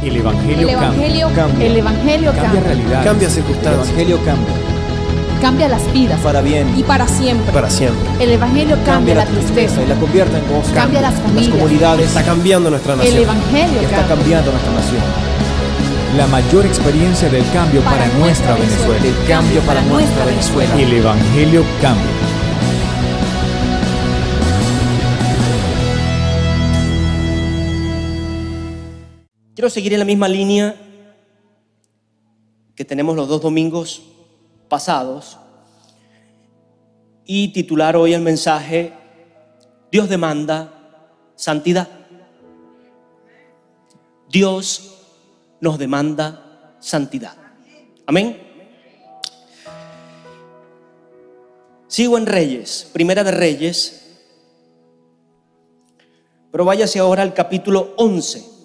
El Evangelio cambia. El Evangelio Cambia cambia. realidades. Cambia El circunstancias. Evangelio cambia. Cambia las vidas. Para bien. Y para siempre. Para siempre. El Evangelio cambia la tristeza. y la convierte en gozo. Cambia las familias. comunidades. Está cambiando nuestra El nación. Evangelio Está cambia. cambiando nuestra nación. La mayor experiencia del cambio para nuestra Venezuela. El cambio para nuestra Venezuela. El Evangelio cambia. Quiero seguir en la misma línea que tenemos los 2 domingos pasados y titular hoy el mensaje: Dios demanda santidad. Dios nos demanda santidad. Amén. Sigo en Reyes, Primera de Reyes, pero váyase ahora al capítulo 11.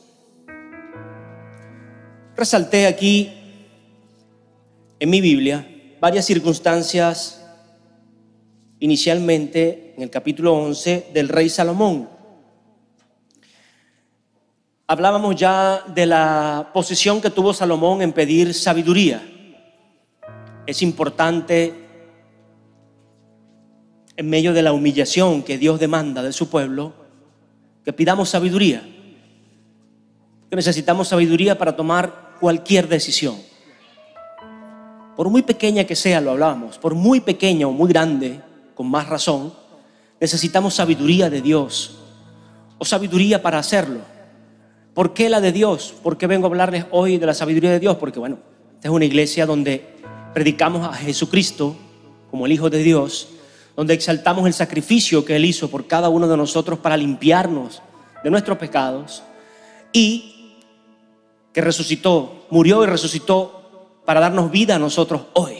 Resalté aquí en mi Biblia varias circunstancias inicialmente en el capítulo 11 del rey Salomón. Hablábamos ya de la posición que tuvo Salomón en pedir sabiduría. Es importante, en medio de la humillación que Dios demanda de su pueblo, que pidamos sabiduría. Que necesitamos sabiduría para tomar cualquier decisión. Por muy pequeña que sea, lo hablábamos, por muy pequeña o muy grande, con más razón, necesitamos sabiduría de Dios o sabiduría para hacerlo. ¿Por qué la de Dios? ¿Por qué vengo a hablarles hoy de la sabiduría de Dios? Porque bueno, esta es una iglesia donde predicamos a Jesucristo como el Hijo de Dios, donde exaltamos el sacrificio que Él hizo por cada uno de nosotros para limpiarnos de nuestros pecados, y que resucitó, murió y resucitó para darnos vida a nosotros hoy.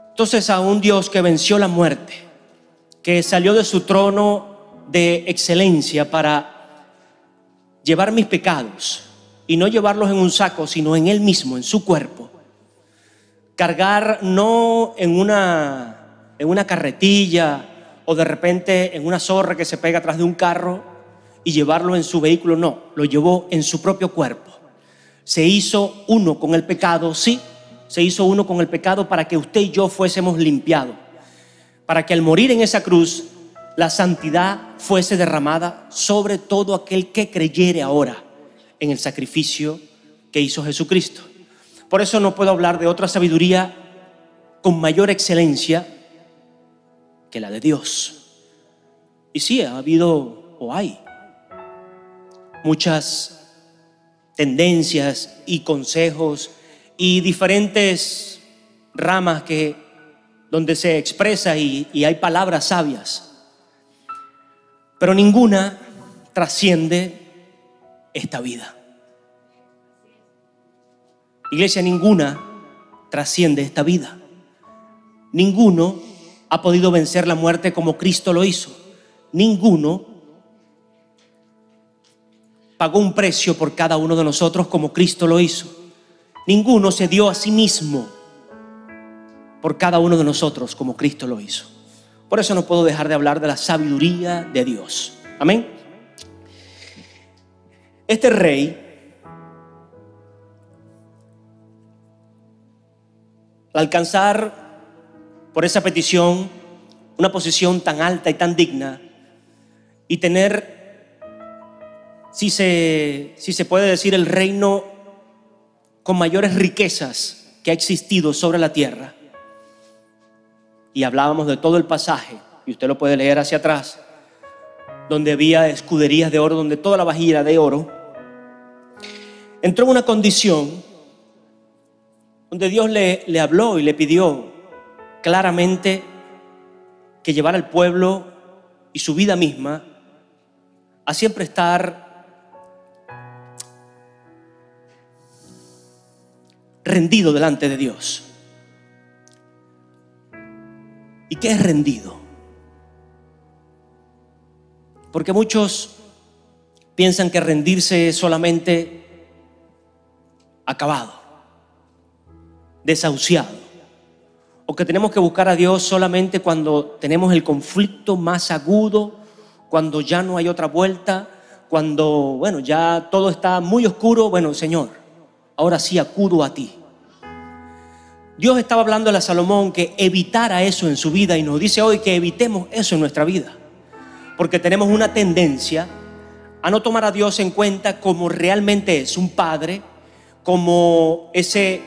Entonces, a un Dios que venció la muerte, que salió de su trono de excelencia para llevar mis pecados y no llevarlos en un saco, sino en Él mismo, en su cuerpo. Cargar no en una carretilla o de repente en una zorra que se pega atrás de un carro y llevarlo en su vehículo, no, lo llevó en su propio cuerpo. Se hizo uno con el pecado, sí, se hizo uno con el pecado para que usted y yo fuésemos limpiados, para que al morir en esa cruz la santidad fuese derramada sobre todo aquel que creyere ahora en el sacrificio que hizo Jesucristo. Por eso no puedo hablar de otra sabiduría con mayor excelencia que la de Dios. Y sí, ha habido o hay muchas tendencias y consejos y diferentes ramas donde se expresa y hay palabras sabias, pero ninguna trasciende esta vida. Iglesia, ninguna trasciende esta vida. Ninguno ha podido vencer la muerte como Cristo lo hizo. Ninguno pagó un precio por cada uno de nosotros como Cristo lo hizo. Ninguno se dio a sí mismo por cada uno de nosotros como Cristo lo hizo. Por eso no puedo dejar de hablar de la sabiduría de Dios. Amén. Este rey, al alcanzar por esa petición una posición tan alta y tan digna y tener, si se puede decir, el reino con mayores riquezas que ha existido sobre la tierra. Y hablábamos de todo el pasaje, y usted lo puede leer hacia atrás, donde había escuderías de oro, donde toda la vajilla era de oro. Entró en una condición donde Dios le habló y le pidió claramente que llevara al pueblo y su vida misma a siempre estar rendido delante de Dios. ¿Y qué es rendido? Porque muchos piensan que rendirse es solamente acabado, desahuciado, o que tenemos que buscar a Dios solamente cuando tenemos el conflicto más agudo, cuando ya no hay otra vuelta, cuando, bueno, ya todo está muy oscuro, bueno, Señor, ahora sí acudo a ti. Dios estaba hablando a Salomón que evitara eso en su vida y nos dice hoy que evitemos eso en nuestra vida. Porque tenemos una tendencia a no tomar a Dios en cuenta como realmente es, un padre, como ese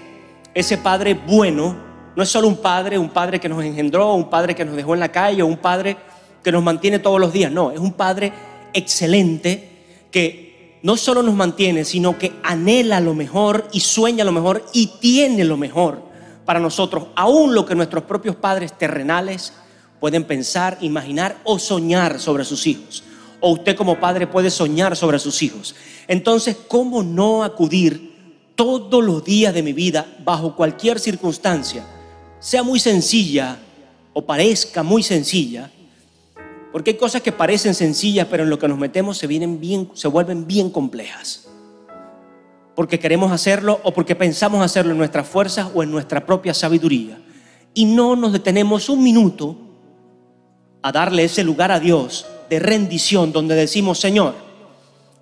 padre bueno. No es solo un padre que nos engendró, un padre que nos dejó en la calle, o un padre que nos mantiene todos los días. No, es un padre excelente que no solo nos mantiene, sino que anhela lo mejor y sueña lo mejor y tiene lo mejor para nosotros, aún lo que nuestros propios padres terrenales pueden pensar, imaginar o soñar sobre sus hijos. O usted como padre puede soñar sobre sus hijos. Entonces, ¿cómo no acudir todos los días de mi vida, bajo cualquier circunstancia, sea muy sencilla o parezca muy sencilla? Porque hay cosas que parecen sencillas, pero en lo que nos metemos se vuelven bien complejas. Porque queremos hacerlo o porque pensamos hacerlo en nuestras fuerzas o en nuestra propia sabiduría. Y no nos detenemos un minuto a darle ese lugar a Dios de rendición, donde decimos: Señor,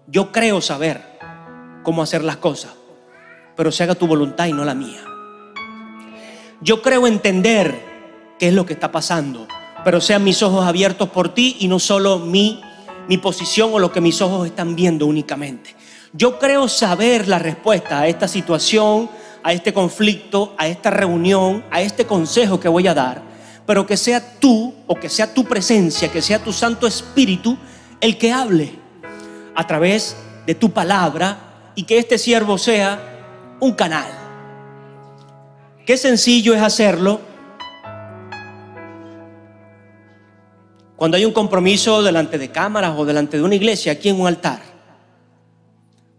yo creo saber cómo hacer las cosas, pero se haga tu voluntad y no la mía. Yo creo entender qué es lo que está pasando, pero sean mis ojos abiertos por ti y no solo mi posición o lo que mis ojos están viendo únicamente. Yo creo saber la respuesta a esta situación, a este conflicto, a esta reunión, a este consejo que voy a dar, pero que sea tú, o que sea tu presencia, que sea tu Santo Espíritu el que hable a través de tu palabra, y que este siervo sea un canal. Qué sencillo es hacerlo cuando hay un compromiso delante de cámaras o delante de una iglesia, aquí en un altar.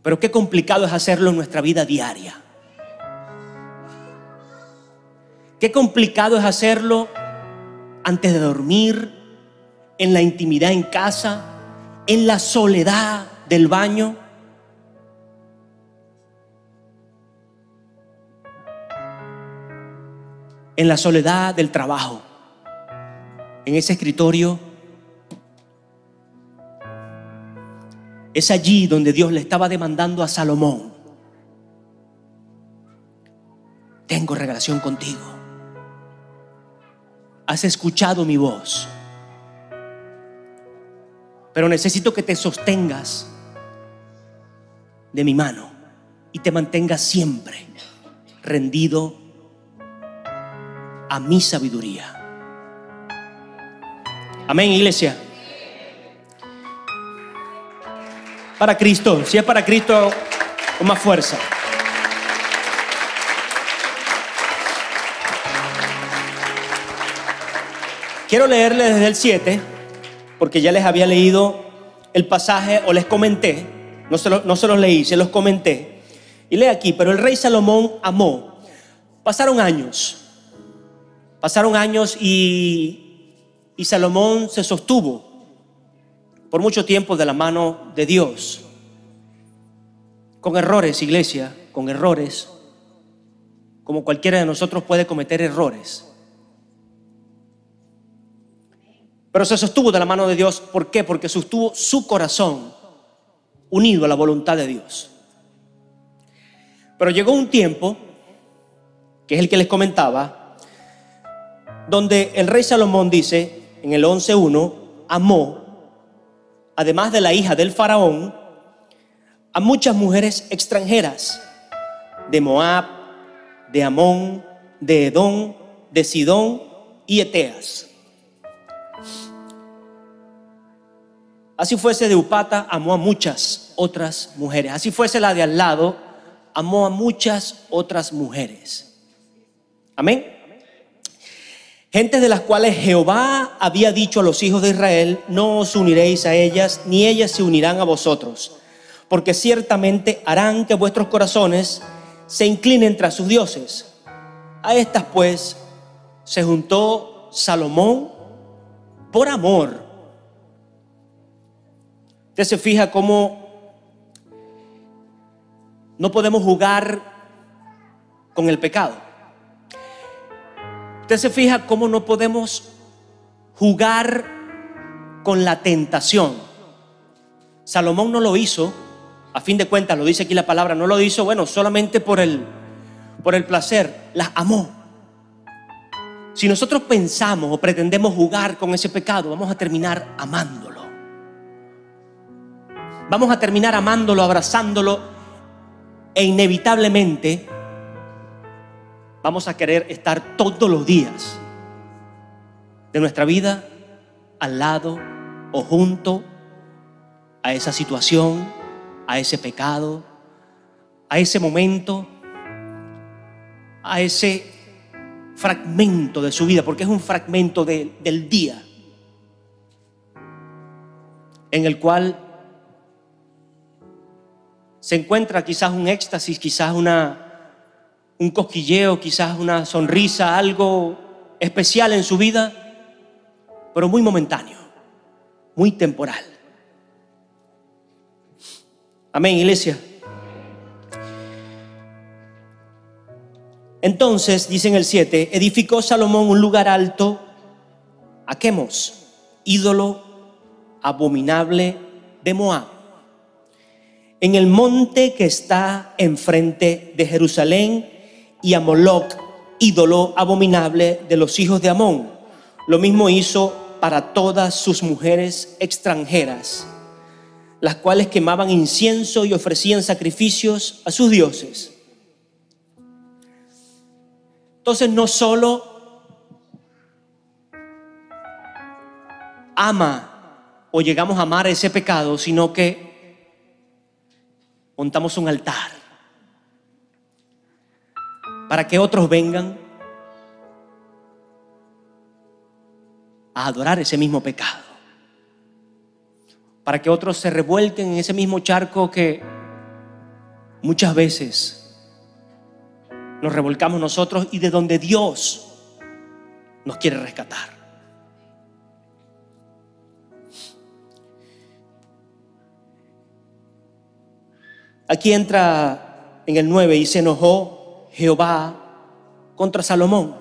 Pero qué complicado es hacerlo en nuestra vida diaria. Qué complicado es hacerlo antes de dormir, en la intimidad en casa, en la soledad del baño. En la soledad del trabajo, en ese escritorio. Es allí donde Dios le estaba demandando a Salomón: tengo relación contigo, has escuchado mi voz, pero necesito que te sostengas de mi mano y te mantengas siempre rendido a mi sabiduría. Amén, iglesia. Para Cristo, si es para Cristo, con más fuerza. Quiero leerles desde el 7, porque ya les había leído el pasaje, o les comenté, no se los leí, se los comenté. Y lee aquí: pero el rey Salomón amó. Pasaron años y Salomón se sostuvo por mucho tiempo de la mano de Dios, con errores, iglesia, con errores, como cualquiera de nosotros puede cometer errores. Pero se sostuvo de la mano de Dios. ¿Por qué? Porque sostuvo su corazón unido a la voluntad de Dios. Pero llegó un tiempo, que es el que les comentaba, donde el rey Salomón dice en el 11:1, amó, además de la hija del faraón, a muchas mujeres extranjeras, de Moab, de Amón, de Edom, de Sidón y Eteas. Así fuese de Upata, amó a muchas otras mujeres. Así fuese la de al lado, amó a muchas otras mujeres. Amén. Gentes de las cuales Jehová había dicho a los hijos de Israel: no os uniréis a ellas, ni ellas se unirán a vosotros, porque ciertamente harán que vuestros corazones se inclinen tras sus dioses. A estas pues se juntó Salomón por amor. Usted se fija cómo no podemos jugar con el pecado. Usted se fija cómo no podemos jugar con la tentación. Salomón no lo hizo, a fin de cuentas, lo dice aquí la palabra, no lo hizo, bueno, solamente por el placer, las amó. Si nosotros pensamos o pretendemos jugar con ese pecado, vamos a terminar amándolo. Vamos a terminar amándolo, abrazándolo, e inevitablemente vamos a querer estar todos los días de nuestra vida al lado o junto a esa situación, a ese pecado, a ese momento, a ese fragmento de su vida, porque es un fragmento del día en el cual se encuentra quizás un éxtasis, quizás un cosquilleo, quizás una sonrisa, algo especial en su vida, pero muy momentáneo, muy temporal. Amén, iglesia. Entonces, dice en el 7, edificó Salomón un lugar alto a Quemos, ídolo abominable de Moab, en el monte que está enfrente de Jerusalén, y a Moloc, ídolo abominable de los hijos de Amón. Lo mismo hizo para todas sus mujeres extranjeras, las cuales quemaban incienso y ofrecían sacrificios a sus dioses. Entonces no solo ama o llegamos a amar ese pecado, sino que montamos un altar para que otros vengan a adorar ese mismo pecado, para que otros se revuelquen en ese mismo charco que muchas veces nos revolcamos nosotros y de donde Dios nos quiere rescatar. Aquí entra en el 9, y se enojó Jehová contra Salomón.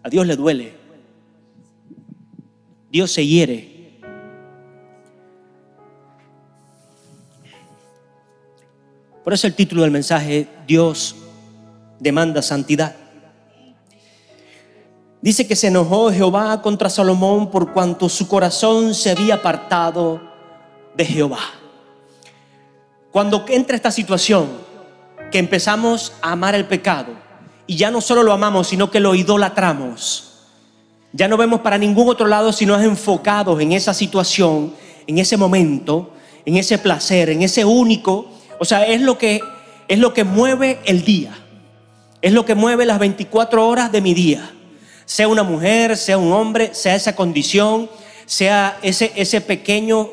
A Dios le duele. Dios se hiere. Por eso el título del mensaje, Dios demanda santidad. Dice que se enojó Jehová contra Salomón por cuanto su corazón se había apartado de Jehová. Cuando entra esta situación que empezamos a amar el pecado y ya no solo lo amamos, sino que lo idolatramos, ya no vemos para ningún otro lado sino enfocados en esa situación, en ese momento, en ese placer, en ese único, o sea, es lo que mueve el día, es lo que mueve las 24 horas de mi día, sea una mujer, sea un hombre, sea esa condición, sea ese pequeño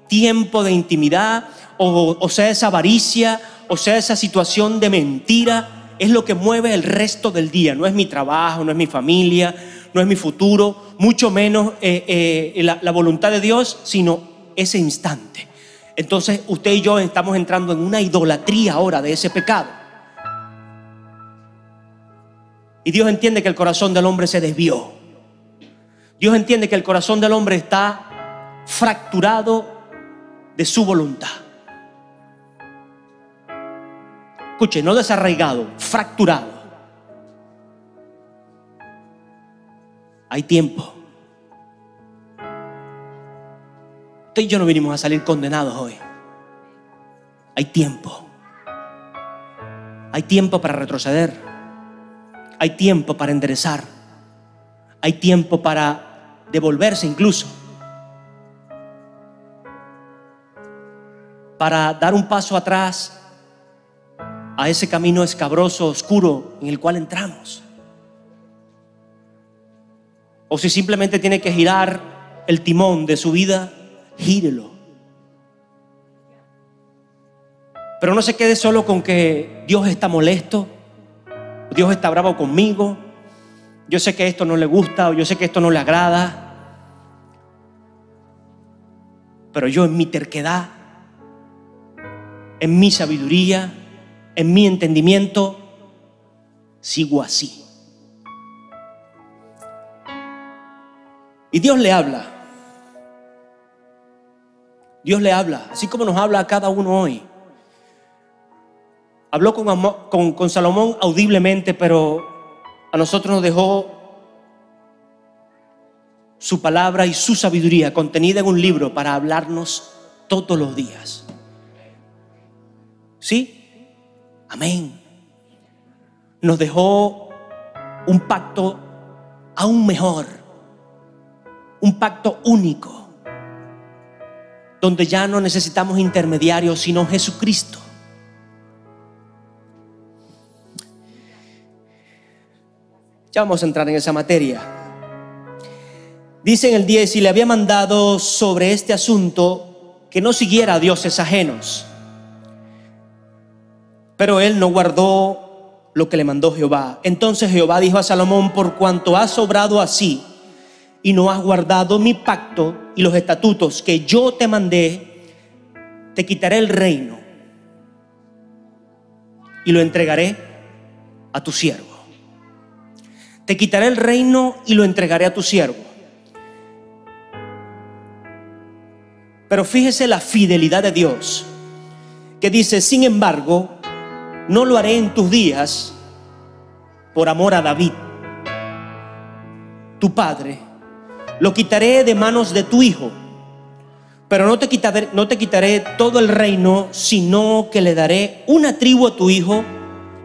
tiempo de intimidad, o sea esa avaricia, o sea esa situación de mentira, es lo que mueve el resto del día. No es mi trabajo, no es mi familia, no es mi futuro, mucho menos la voluntad de Dios, sino ese instante. Entonces usted y yo estamos entrando en una idolatría ahora de ese pecado. Y Dios entiende que el corazón del hombre se desvió. Dios entiende que el corazón del hombre está fracturado de su voluntad. Escuche, no desarraigado, fracturado. Hay tiempo. Usted y yo no vinimos a salir condenados hoy. Hay tiempo. Hay tiempo para retroceder. Hay tiempo para enderezar. Hay tiempo para devolverse incluso. Para dar un paso atrás a ese camino escabroso, oscuro en el cual entramos. O si simplemente tiene que girar el timón de su vida, gírelo. Pero no se quede solo con que Dios está molesto, Dios está bravo conmigo, yo sé que esto no le gusta o yo sé que esto no le agrada, pero yo en mi terquedad, en mi sabiduría, en mi entendimiento, sigo así. Y Dios le habla Dios le habla, así como nos habla a cada uno hoy. Habló con Salomón audiblemente, pero a nosotros nos dejó su palabra y su sabiduría contenida en un libro para hablarnos todos los días. ¿Sí? Amén. Nos dejó un pacto aún mejor, un pacto único, donde ya no necesitamos intermediarios, sino Jesucristo. Ya vamos a entrar en esa materia. Dice en el 10: y le había mandado sobre este asunto que no siguiera a dioses ajenos. Pero él no guardó lo que le mandó Jehová. Entonces Jehová dijo a Salomón: por cuanto has obrado así y no has guardado mi pacto y los estatutos que yo te mandé, te quitaré el reino y lo entregaré a tu siervo. Te quitaré el reino y lo entregaré a tu siervo. Pero fíjese la fidelidad de Dios, que dice: sin embargo, no lo haré en tus días por amor a David, tu padre. Lo quitaré de manos de tu hijo, pero no te quitaré todo el reino, sino que le daré una tribu a tu hijo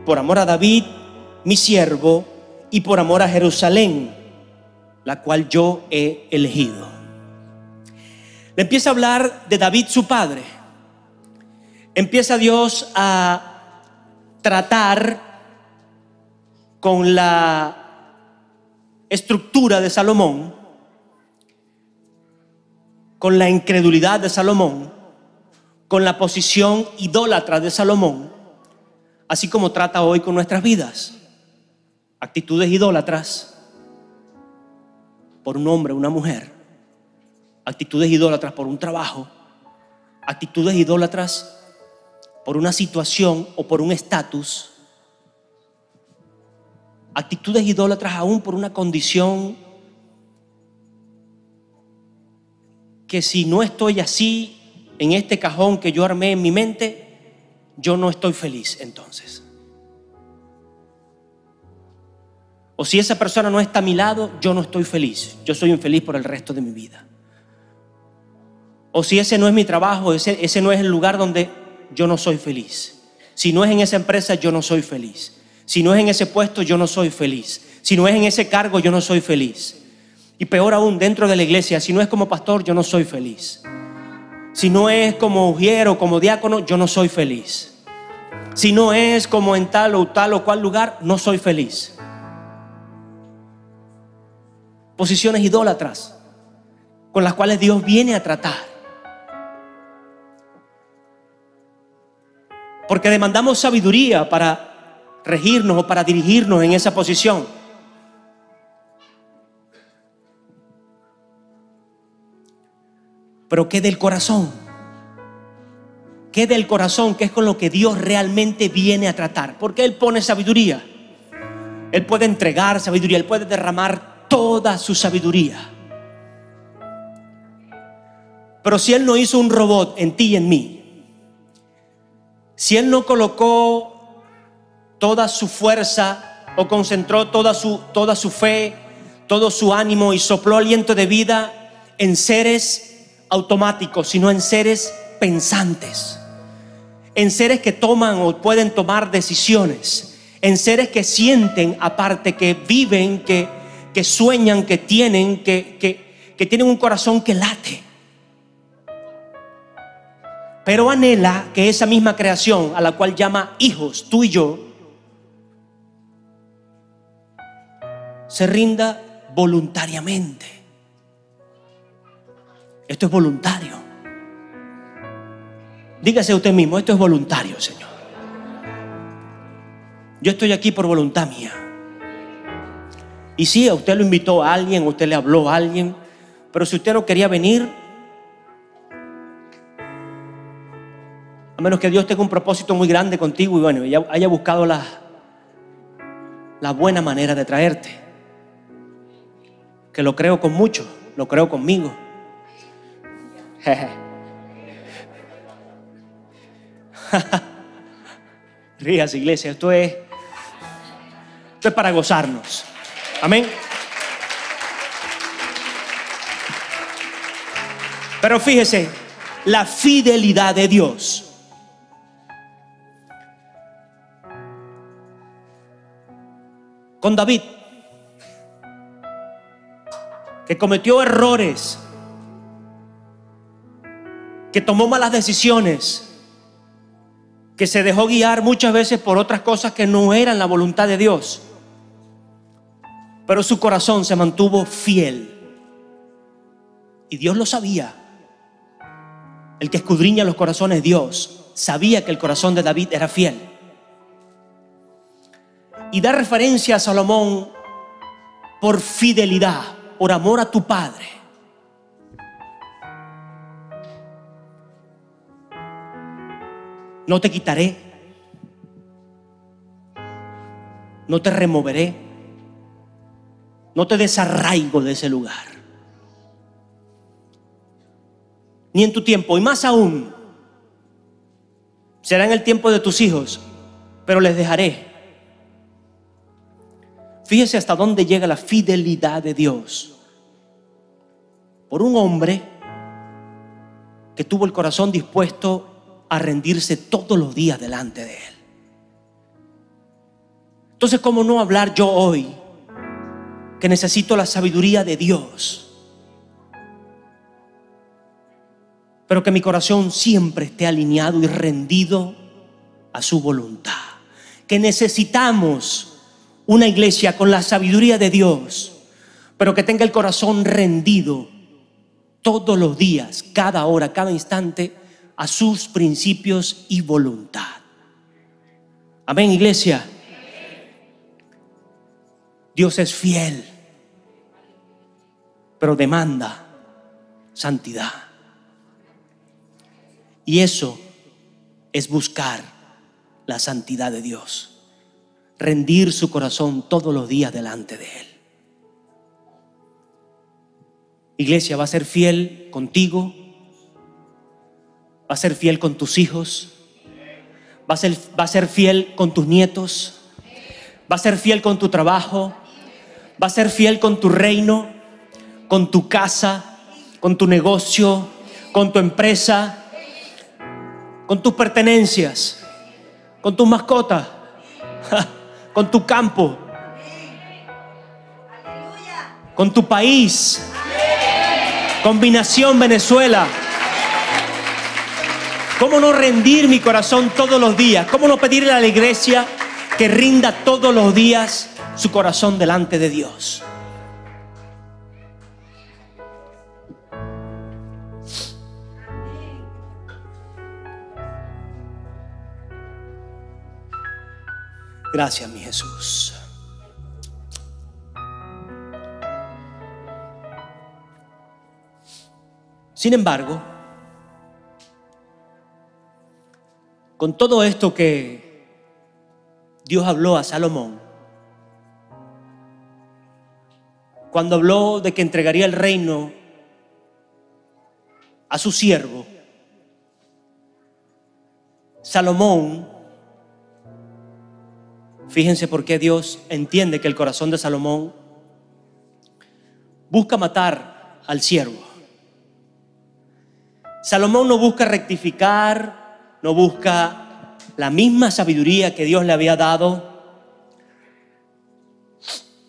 por amor a David, mi siervo, y por amor a Jerusalén, la cual yo he elegido. Le empieza a hablar de David, su padre. Empieza Dios a tratar con la estructura de Salomón, con la incredulidad de Salomón, con la posición idólatra de Salomón, así como trata hoy con nuestras vidas. Actitudes idólatras por un hombre o una mujer, actitudes idólatras por un trabajo, actitudes idólatras por una situación o por un estatus, actitudes idólatras aún por una condición que si no estoy así en este cajón que yo armé en mi mente, yo no estoy feliz entonces. O si esa persona no está a mi lado, yo no estoy feliz. Yo soy infeliz por el resto de mi vida. O si ese no es mi trabajo, ese no es el lugar donde yo no soy feliz. Si no es en esa empresa, yo no soy feliz. Si no es en ese puesto, yo no soy feliz. Si no es en ese cargo, yo no soy feliz. Y peor aún, dentro de la iglesia, si no es como pastor, yo no soy feliz. Si no es como ujier o como diácono, yo no soy feliz. Si no es como en tal o cual lugar, no soy feliz. Posiciones idólatras con las cuales Dios viene a tratar, porque demandamos sabiduría para regirnos o para dirigirnos en esa posición. Pero ¿qué del corazón? ¿Qué del corazón? ¿Qué es con lo que Dios realmente viene a tratar? Porque Él pone sabiduría. Él puede entregar sabiduría, Él puede derramar toda su sabiduría. Pero si Él no hizo un robot en ti y en mí, si Él no colocó toda su fuerza o concentró toda su fe, todo su ánimo y sopló aliento de vida en seres automáticos, sino en seres pensantes, en seres que toman o pueden tomar decisiones, en seres que sienten, aparte, que viven, que sueñan, que tienen un corazón que late, pero anhela que esa misma creación a la cual llama hijos, tú y yo, se rinda voluntariamente. Esto es voluntario. Dígase usted mismo: esto es voluntario, Señor. Yo estoy aquí por voluntad mía. Y sí, a usted lo invitó a alguien, usted le habló a alguien, pero si usted no quería venir, a menos que Dios tenga un propósito muy grande contigo y bueno, haya buscado la buena manera de traerte, que lo creo con mucho, lo creo conmigo. Ríase, iglesia, esto es para gozarnos. Amén. Pero fíjese, la fidelidad de Dios. Con David, que cometió errores, que tomó malas decisiones, que se dejó guiar muchas veces por otras cosas que no eran la voluntad de Dios, pero su corazón se mantuvo fiel. Y Dios lo sabía. El que escudriña los corazones, Dios, sabía que el corazón de David era fiel. Y da referencia a Salomón por fidelidad, por amor a tu padre. No te quitaré, no te removeré, no te desarraigo de ese lugar, ni en tu tiempo, y más aún, será en el tiempo de tus hijos, pero les dejaré. Fíjese hasta dónde llega la fidelidad de Dios por un hombre que tuvo el corazón dispuesto a rendirse todos los días delante de Él. Entonces, ¿cómo no hablar yo hoy que necesito la sabiduría de Dios, pero que mi corazón siempre esté alineado y rendido a su voluntad? Que necesitamos una iglesia con la sabiduría de Dios, pero que tenga el corazón rendido todos los días, cada hora, cada instante, a sus principios y voluntad. Amén, iglesia. Dios es fiel, pero demanda santidad. Y eso es buscar la santidad de Dios. Rendir su corazón todos los días delante de Él. Iglesia, va a ser fiel contigo, va a ser fiel con tus hijos, va a ser fiel con tus nietos, va a ser fiel con tu trabajo, va a ser fiel con tu reino, con tu casa, con tu negocio, con tu empresa, con tus pertenencias, con tus mascotas, con tu campo, con tu país, Combinación Venezuela. ¿Cómo no rendir mi corazón todos los días? ¿Cómo no pedirle a la iglesia que rinda todos los días su corazón delante de Dios? Gracias, mi Jesús. Sin embargo, con todo esto que Dios habló a Salomón, cuando habló de que entregaría el reino a su siervo, Salomón, fíjense por qué Dios entiende que el corazón de Salomón busca matar al siervo. Salomón no busca rectificar, no busca la misma sabiduría que Dios le había dado,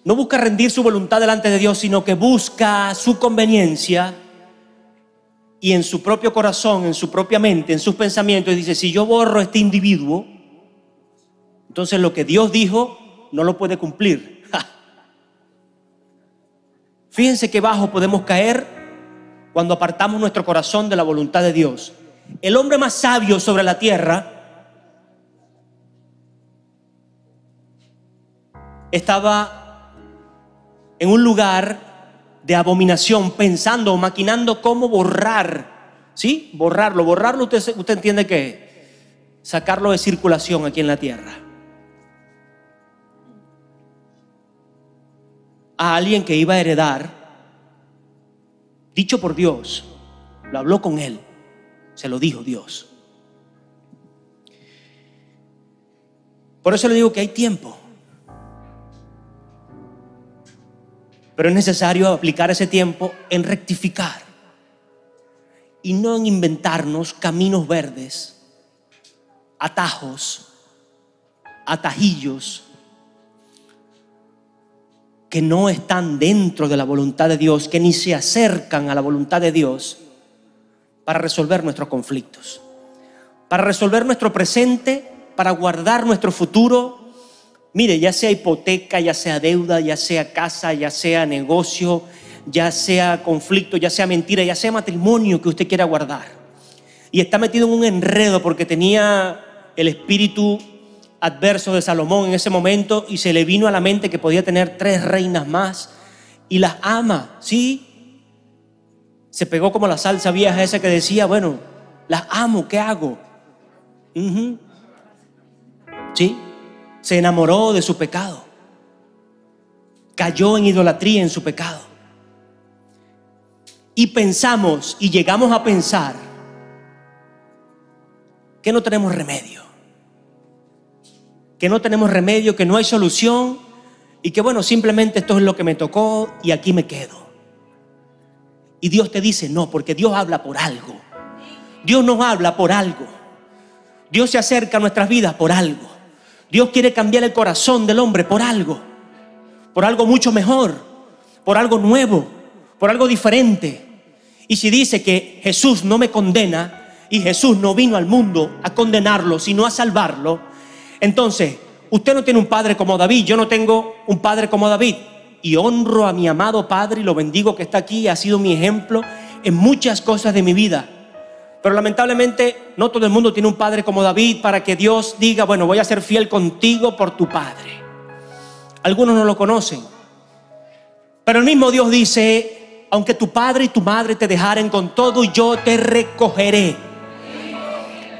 no busca rendir su voluntad delante de Dios, sino que busca su conveniencia, y en su propio corazón, en su propia mente, en sus pensamientos, dice: si yo borro a este individuo, entonces lo que Dios dijo no lo puede cumplir. Fíjense qué bajo podemos caer cuando apartamos nuestro corazón de la voluntad de Dios. El hombre más sabio sobre la tierra estaba en un lugar de abominación, pensando o maquinando cómo borrar, ¿sí? Borrarlo, usted entiende que sacarlo de circulación aquí en la tierra. A alguien que iba a heredar, dicho por Dios, lo habló con él, se lo dijo Dios. Por eso le digo que hay tiempo. Pero es necesario aplicar ese tiempo en rectificar y no en inventarnos caminos verdes, atajos, atajillos que no están dentro de la voluntad de Dios, que ni se acercan a la voluntad de Dios para resolver nuestros conflictos, para resolver nuestro presente, para guardar nuestro futuro. Mire, ya sea hipoteca, ya sea deuda, ya sea casa, ya sea negocio, ya sea conflicto, ya sea mentira, ya sea matrimonio que usted quiera guardar. Y está metido en un enredo porque tenía el espíritu adverso de Salomón en ese momento y se le vino a la mente que podía tener 3 reinas más y las ama, ¿sí? Se pegó como la salsa vieja esa que decía, bueno, las amo, ¿qué hago? ¿Sí? Se enamoró de su pecado. Cayó en idolatría en su pecado. Y pensamos y llegamos a pensar que no tenemos remedio. Que no tenemos remedio, que no hay solución y que bueno, simplemente esto es lo que me tocó y aquí me quedo. Y Dios te dice no, porque Dios habla por algo. Dios nos habla por algo. Dios se acerca a nuestras vidas por algo. Dios quiere cambiar el corazón del hombre por algo mucho mejor, por algo nuevo, por algo diferente. Y si dice que Jesús no me condena y Jesús no vino al mundo a condenarlo, sino a salvarlo, entonces usted no tiene un padre como David, yo no tengo un padre como David. Y honro a mi amado padre y lo bendigo que está aquí, ha sido mi ejemplo en muchas cosas de mi vida. Pero lamentablemente no todo el mundo tiene un padre como David para que Dios diga, bueno, voy a ser fiel contigo por tu padre. Algunos no lo conocen. Pero el mismo Dios dice, aunque tu padre y tu madre te dejaren, con todo yo te recogeré.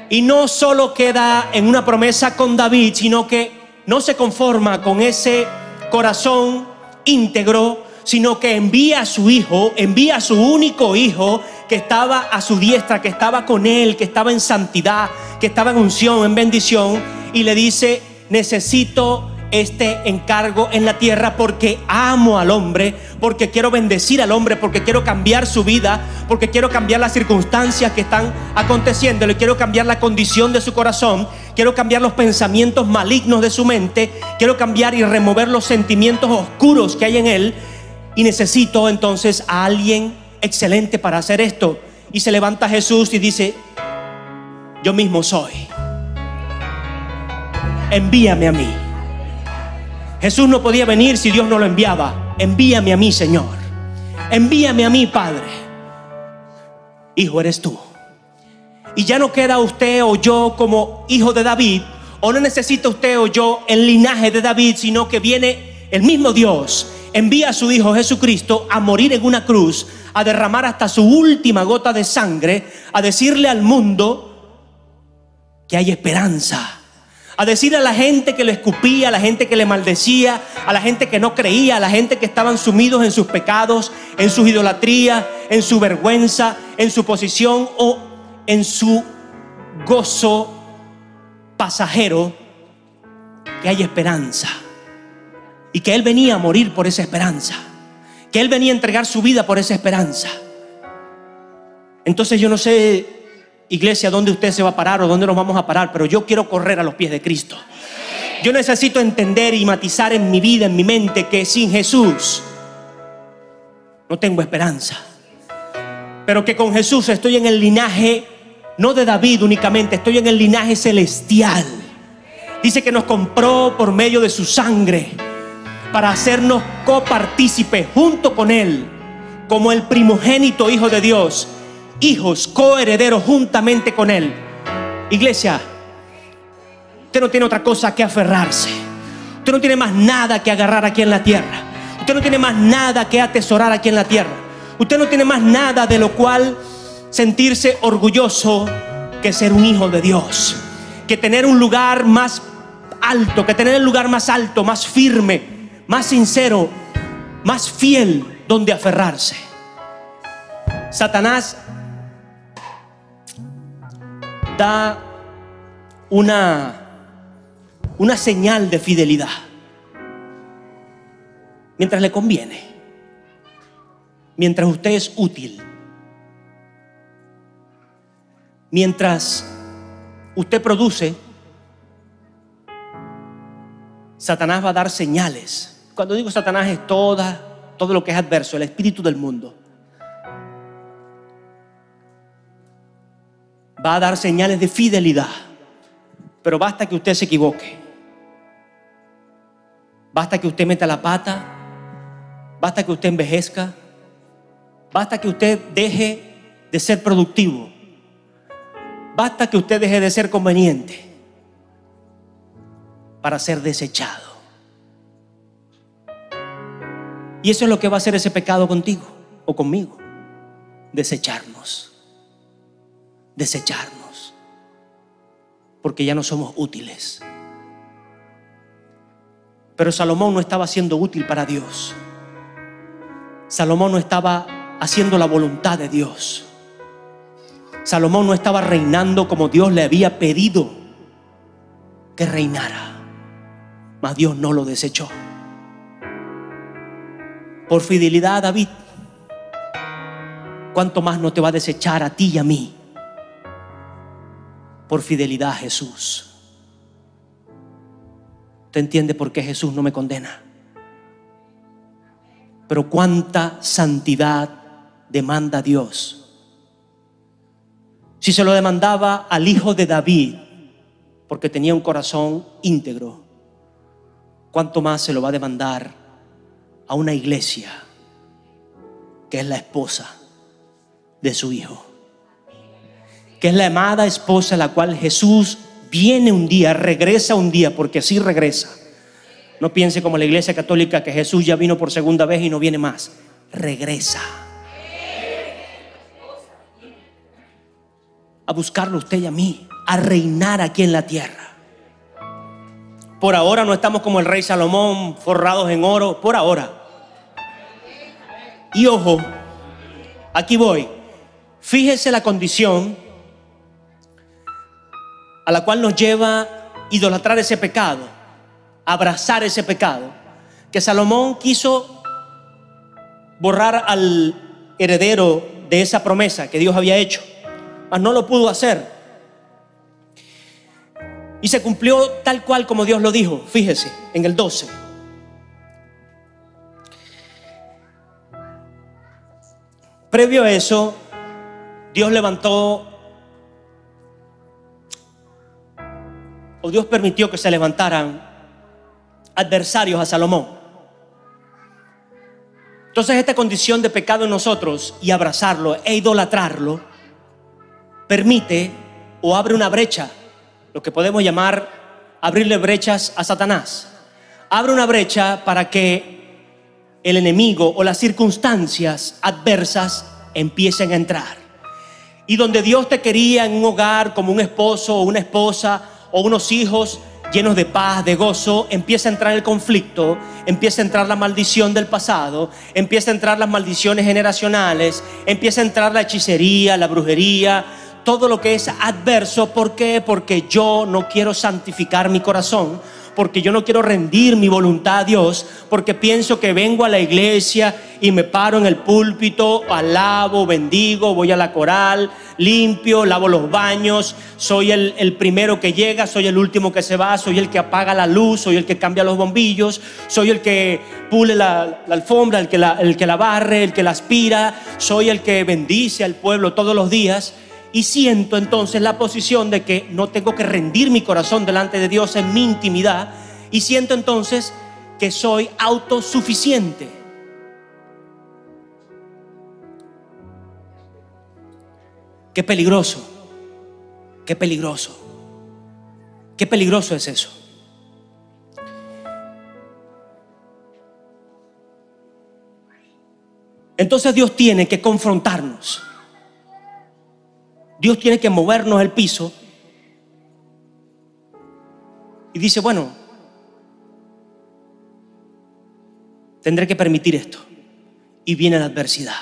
Y no solo queda en una promesa con David, sino que no se conforma con ese corazón íntegro, sino que envía a su hijo, envía a su único hijo que estaba a su diestra, que estaba con él, que estaba en santidad, que estaba en unción, en bendición, y le dice, necesito este encargo en la tierra porque amo al hombre, porque quiero bendecir al hombre, porque quiero cambiar su vida, porque quiero cambiar las circunstancias que están aconteciendo, le quiero cambiar la condición de su corazón, quiero cambiar los pensamientos malignos de su mente, quiero cambiar y remover los sentimientos oscuros que hay en él. Y necesito entonces a alguien excelente para hacer esto. Y se levanta Jesús y dice, yo mismo soy. Envíame a mí. Jesús no podía venir si Dios no lo enviaba. Envíame a mí, Señor. Envíame a mí, Padre. Hijo eres tú. Y ya no queda usted o yo como hijo de David, o no necesita usted o yo el linaje de David, sino que viene el mismo Dios, envía a su Hijo Jesucristo a morir en una cruz, a derramar hasta su última gota de sangre, a decirle al mundo que hay esperanza, a decirle a la gente que le escupía, a la gente que le maldecía, a la gente que no creía, a la gente que estaban sumidos en sus pecados, en sus idolatrías, en su vergüenza, en su posición o en su gozo pasajero, que hay esperanza. Y que Él venía a morir por esa esperanza, que Él venía a entregar su vida por esa esperanza. Entonces yo no sé, iglesia, dónde usted se va a parar o dónde nos vamos a parar, pero yo quiero correr a los pies de Cristo. Yo necesito entender y matizar en mi vida, en mi mente, que sin Jesús no tengo esperanza, pero que con Jesús estoy en el linaje, no de David únicamente, estoy en el linaje celestial. Dice que nos compró por medio de su sangre para hacernos copartícipes junto con Él, como el primogénito Hijo de Dios, hijos coherederos juntamente con Él. Iglesia, usted no tiene otra cosa que aferrarse. Usted no tiene más nada que agarrar aquí en la tierra. Usted no tiene más nada que atesorar aquí en la tierra. Usted no tiene más nada de lo cual sentirse orgulloso que ser un hijo de Dios, que tener un lugar más alto, que tener el lugar más alto, más firme, más sincero, más fiel donde aferrarse. Satanás da una una señal de fidelidad. Mientras le conviene, mientras usted es útil, mientras usted produce, Satanás va a dar señales. Cuando digo Satanás es todo lo que es adverso, el espíritu del mundo. Va a dar señales de fidelidad, pero basta que usted se equivoque, basta que usted meta la pata, basta que usted envejezca, basta que usted deje de ser productivo, basta que usted deje de ser conveniente para ser desechado. Y eso es lo que va a hacer ese pecado contigo o conmigo: desecharnos. Desecharnos, porque ya no somos útiles. Pero Salomón no estaba siendo útil para Dios. Salomón no estaba haciendo la voluntad de Dios. Salomón no estaba reinando como Dios le había pedido que reinara, mas Dios no lo desechó. Por fidelidad a David, ¿cuánto más no te va a desechar a ti y a mí? Por fidelidad a Jesús. ¿Usted entiende por qué Jesús no me condena? Pero cuánta santidad demanda Dios. Si se lo demandaba al hijo de David, porque tenía un corazón íntegro, ¿cuánto más se lo va a demandar a una iglesia que es la esposa de su hijo? Que es la amada esposa a la cual Jesús viene un día, regresa un día, porque así regresa. No piense como la iglesia católica que Jesús ya vino por segunda vez y no viene más. Regresa a buscarlo usted y a mí, a reinar aquí en la tierra. Por ahora no estamos como el rey Salomón, forrados en oro, por ahora. Y ojo, aquí voy. Fíjese la condición a la cual nos lleva a idolatrar ese pecado, a abrazar ese pecado, que Salomón quiso borrar al heredero de esa promesa que Dios había hecho, mas no lo pudo hacer. Y se cumplió tal cual como Dios lo dijo. Fíjese, en el 12. Previo a eso, Dios Dios permitió que se levantaran adversarios a Salomón. Entonces esta condición de pecado en nosotros y abrazarlo e idolatrarlo permite o abre una brecha, lo que podemos llamar abrirle brechas a Satanás. Abre una brecha para que el enemigo o las circunstancias adversas empiecen a entrar. Y donde Dios te quería en un hogar como un esposo o una esposa o unos hijos llenos de paz, de gozo, empieza a entrar el conflicto, empieza a entrar la maldición del pasado, empieza a entrar las maldiciones generacionales, empieza a entrar la hechicería, la brujería, todo lo que es adverso. ¿Por qué? Porque yo no quiero santificar mi corazón, porque yo no quiero rendir mi voluntad a Dios, porque pienso que vengo a la iglesia y me paro en el púlpito, alabo, bendigo, voy a la coral, limpio, lavo los baños, soy el primero que llega, soy el último que se va, soy el que apaga la luz, soy el que cambia los bombillos, soy el que pule la alfombra, el que la barre, el que la aspira, soy el que bendice al pueblo todos los días. Y siento entonces la posición de que no tengo que rendir mi corazón delante de Dios en mi intimidad. Y siento entonces que soy autosuficiente. Qué peligroso, qué peligroso, qué peligroso es eso. Entonces Dios tiene que confrontarnos. Dios tiene que movernos el piso y dice, bueno, tendré que permitir esto. Y viene la adversidad,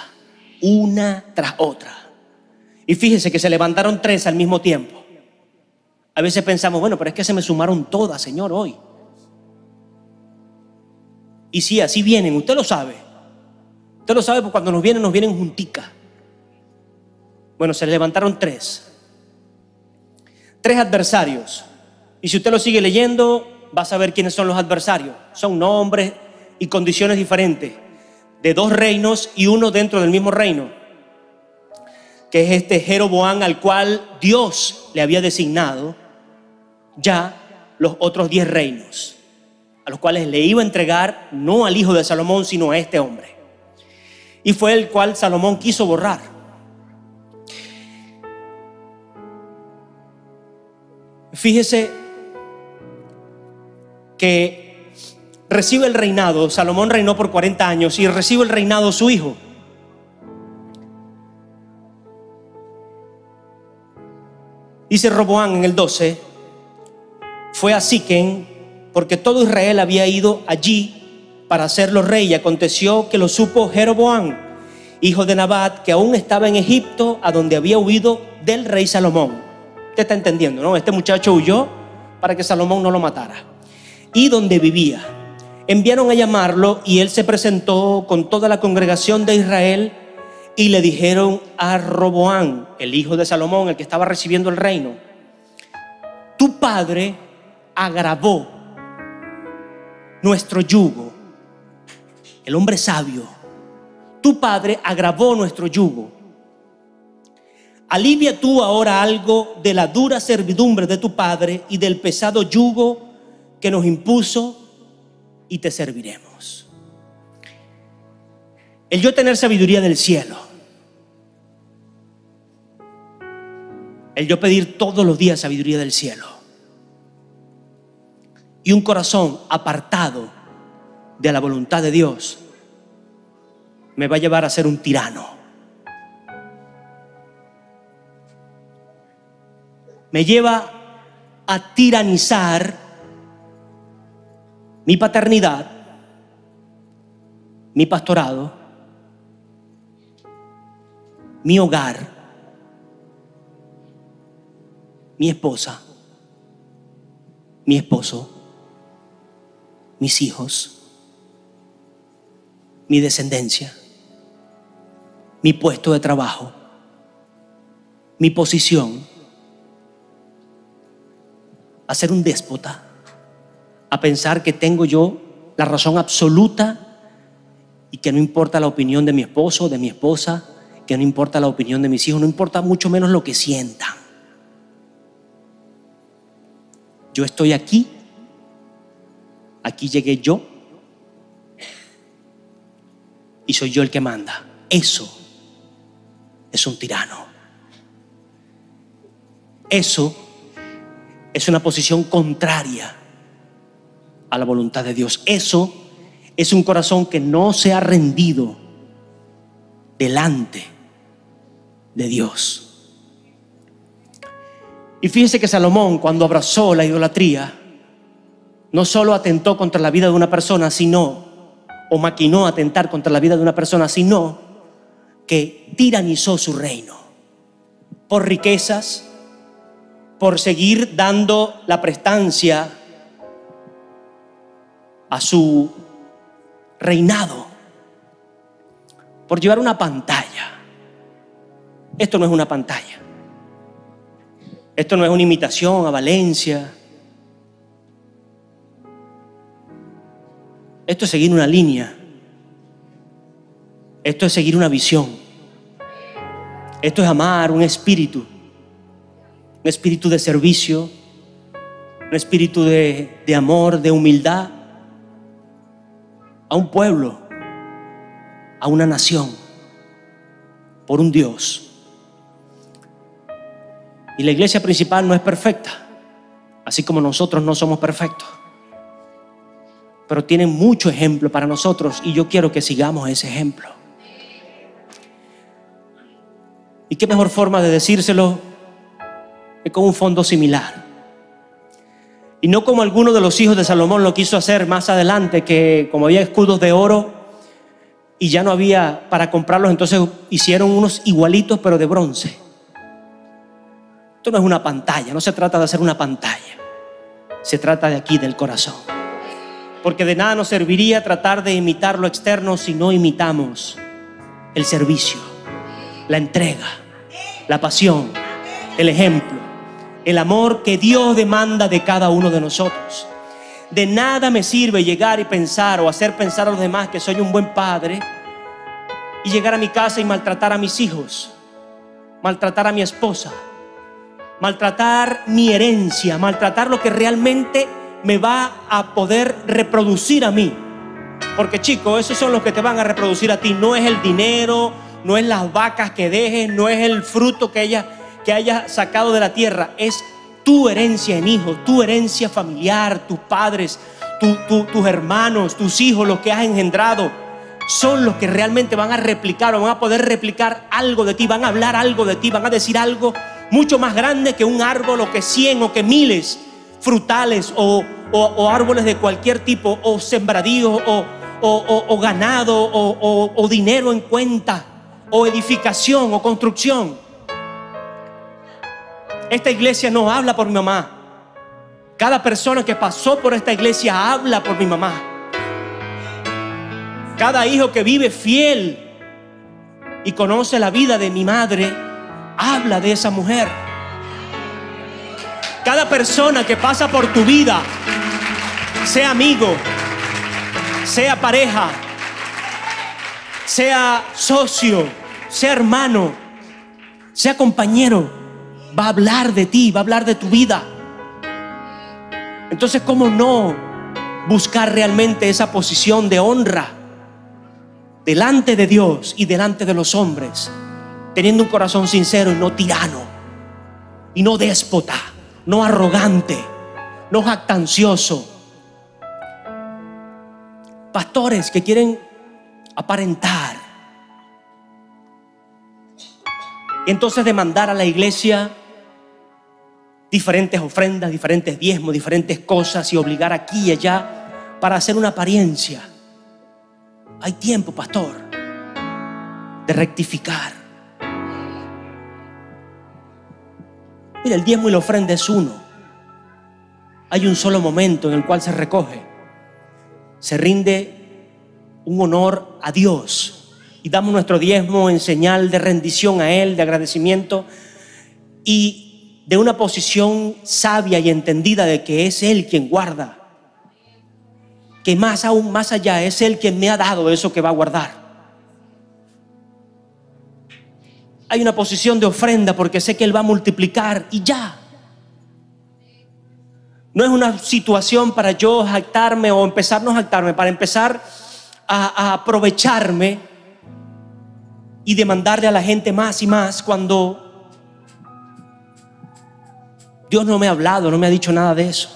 una tras otra. Y fíjense que se levantaron 3 al mismo tiempo. A veces pensamos, bueno, pero es que se me sumaron todas, Señor, hoy. Y sí, así vienen, usted lo sabe. Usted lo sabe porque cuando nos vienen junticas. Bueno, se levantaron 3. 3 adversarios. Y si usted lo sigue leyendo, va a saber quiénes son los adversarios. Son nombres y condiciones diferentes de 2 reinos y uno dentro del mismo reino, que es este Jeroboam, al cual Dios le había designado ya los otros 10 reinos, a los cuales le iba a entregar no al hijo de Salomón, sino a este hombre. Y fue el cual Salomón quiso borrar. Fíjese que recibe el reinado. Salomón reinó por 40 años y recibe el reinado su hijo. Dice Roboam en el 12: fue a Siquem, porque todo Israel había ido allí para hacerlo rey. Y aconteció que lo supo Jeroboam, hijo de Nabat, que aún estaba en Egipto, a donde había huido del rey Salomón. Usted está entendiendo, ¿no? Este muchacho huyó para que Salomón no lo matara. Y donde vivía, enviaron a llamarlo, y él se presentó con toda la congregación de Israel. Y le dijeron a Roboam, el hijo de Salomón, el que estaba recibiendo el reino: tu padre agravó nuestro yugo. El hombre sabio. Tu padre agravó nuestro yugo. Alivia tú ahora algo de la dura servidumbre de tu padre y del pesado yugo que nos impuso, y te serviremos. El yo tener sabiduría del cielo, el yo pedir todos los días sabiduría del cielo, y un corazón apartado de la voluntad de Dios, me va a llevar a ser un tirano. Me lleva a tiranizar mi paternidad, mi pastorado, mi hogar, mi esposa, mi esposo, mis hijos, mi descendencia, mi puesto de trabajo, mi posición, a ser un déspota, a pensar que tengo yo la razón absoluta y que no importa la opinión de mi esposo, de mi esposa, que no importa la opinión de mis hijos, no importa mucho menos lo que sientan. Yo estoy aquí, aquí llegué yo y soy yo el que manda. Eso es un tirano. Eso es una posición contraria a la voluntad de Dios. Eso es un corazón que no se ha rendido delante de Dios. Y fíjese que Salomón, cuando abrazó la idolatría, no solo atentó contra la vida de una persona, o maquinó atentar contra la vida de una persona, sino que tiranizó su reino por riquezas, por seguir dando la prestancia a su reinado, por llevar una pantalla. Esto no es una pantalla. Esto no es una imitación a Valencia. Esto es seguir una línea. Esto es seguir una visión. Esto es amar un espíritu de servicio, un espíritu de amor, de humildad, a un pueblo, a una nación, por un Dios. Y la iglesia principal no es perfecta, así como nosotros no somos perfectos, pero tienen mucho ejemplo para nosotros, y yo quiero que sigamos ese ejemplo. ¿Y qué mejor forma de decírselo que con un fondo similar? Y no como alguno de los hijos de Salomón lo quiso hacer más adelante, que como había escudos de oro y ya no había para comprarlos, entonces hicieron unos igualitos pero de bronce. Esto no es una pantalla, no se trata de hacer una pantalla. Se trata de aquí, del corazón. Porque de nada nos serviría tratar de imitar lo externo si no imitamos el servicio, la entrega, la pasión, el ejemplo, el amor que Dios demanda de cada uno de nosotros. De nada me sirve llegar y pensar o hacer pensar a los demás que soy un buen padre y llegar a mi casa y maltratar a mis hijos, maltratar a mi esposa, maltratar mi herencia, maltratar lo que realmente me va a poder reproducir a mí. Porque chicos, esos son los que te van a reproducir a ti. No es el dinero, no es las vacas que dejes, no es el fruto que hayas sacado de la tierra. Es tu herencia en hijos, tu herencia familiar, tus padres, tus hermanos, tus hijos, los que has engendrado. Son los que realmente van a replicar o van a poder replicar algo de ti, van a hablar algo de ti, van a decir algo mucho más grande que un árbol o que 100 o que miles frutales o árboles de cualquier tipo, o sembradíos o ganado o dinero en cuenta o edificación o construcción. Esta iglesia no habla por mi mamá. Cada persona que pasó por esta iglesia habla por mi mamá. Cada hijo que vive fiel y conoce la vida de mi madre habla de esa mujer. Cada persona que pasa por tu vida, sea amigo, sea pareja, sea socio, sea hermano, sea compañero, va a hablar de ti, va a hablar de tu vida. Entonces, ¿cómo no buscar realmente esa posición de honra delante de Dios y delante de los hombres, teniendo un corazón sincero y no tirano, y no déspota, no arrogante, no jactancioso? Pastores que quieren aparentar y entonces demandar a la iglesia diferentes ofrendas, diferentes diezmos, diferentes cosas, y obligar aquí y allá para hacer una apariencia. Hay tiempo, pastor, de rectificar. Mira, el diezmo y la ofrenda es uno. Hay un solo momento en el cual se recoge, se rinde un honor a Dios y damos nuestro diezmo en señal de rendición a Él, de agradecimiento y de una posición sabia y entendida de que es Él quien guarda, que aún más allá es Él quien me ha dado eso que va a guardar. Hay una posición de ofrenda porque sé que Él va a multiplicar y ya. No es una situación para yo jactarme o empezar a jactarme, para empezar a aprovecharme y demandarle a la gente más y más cuando Dios no me ha hablado, no me ha dicho nada de eso.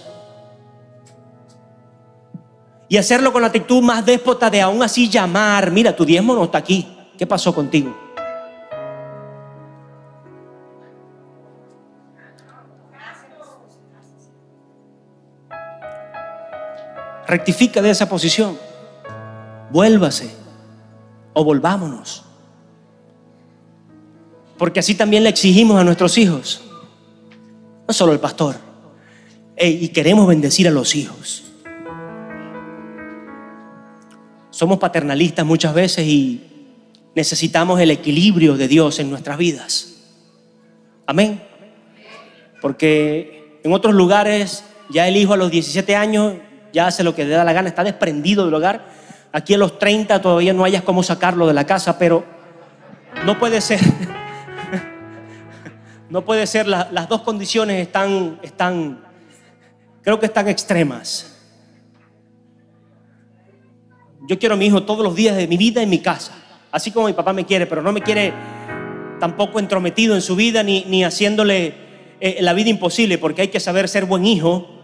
Y hacerlo con la actitud más déspota de aún así llamar: mira, tu diezmo no está aquí, ¿qué pasó contigo? Rectifica de esa posición, vuélvase o volvámonos, porque así también le exigimos a nuestros hijos, no solo el pastor. Y queremos bendecir a los hijos. Somos paternalistas muchas veces y necesitamos el equilibrio de Dios en nuestras vidas. Amén. Porque en otros lugares ya el hijo a los 17 años ya hace lo que le da la gana, está desprendido del hogar. Aquí a los 30 todavía no hayas cómo sacarlo de la casa, pero no puede ser. No puede ser, las dos condiciones creo que están extremas. Yo quiero a mi hijo todos los días de mi vida en mi casa, así como mi papá me quiere, pero no me quiere tampoco entrometido en su vida ni haciéndole la vida imposible, porque hay que saber ser buen hijo,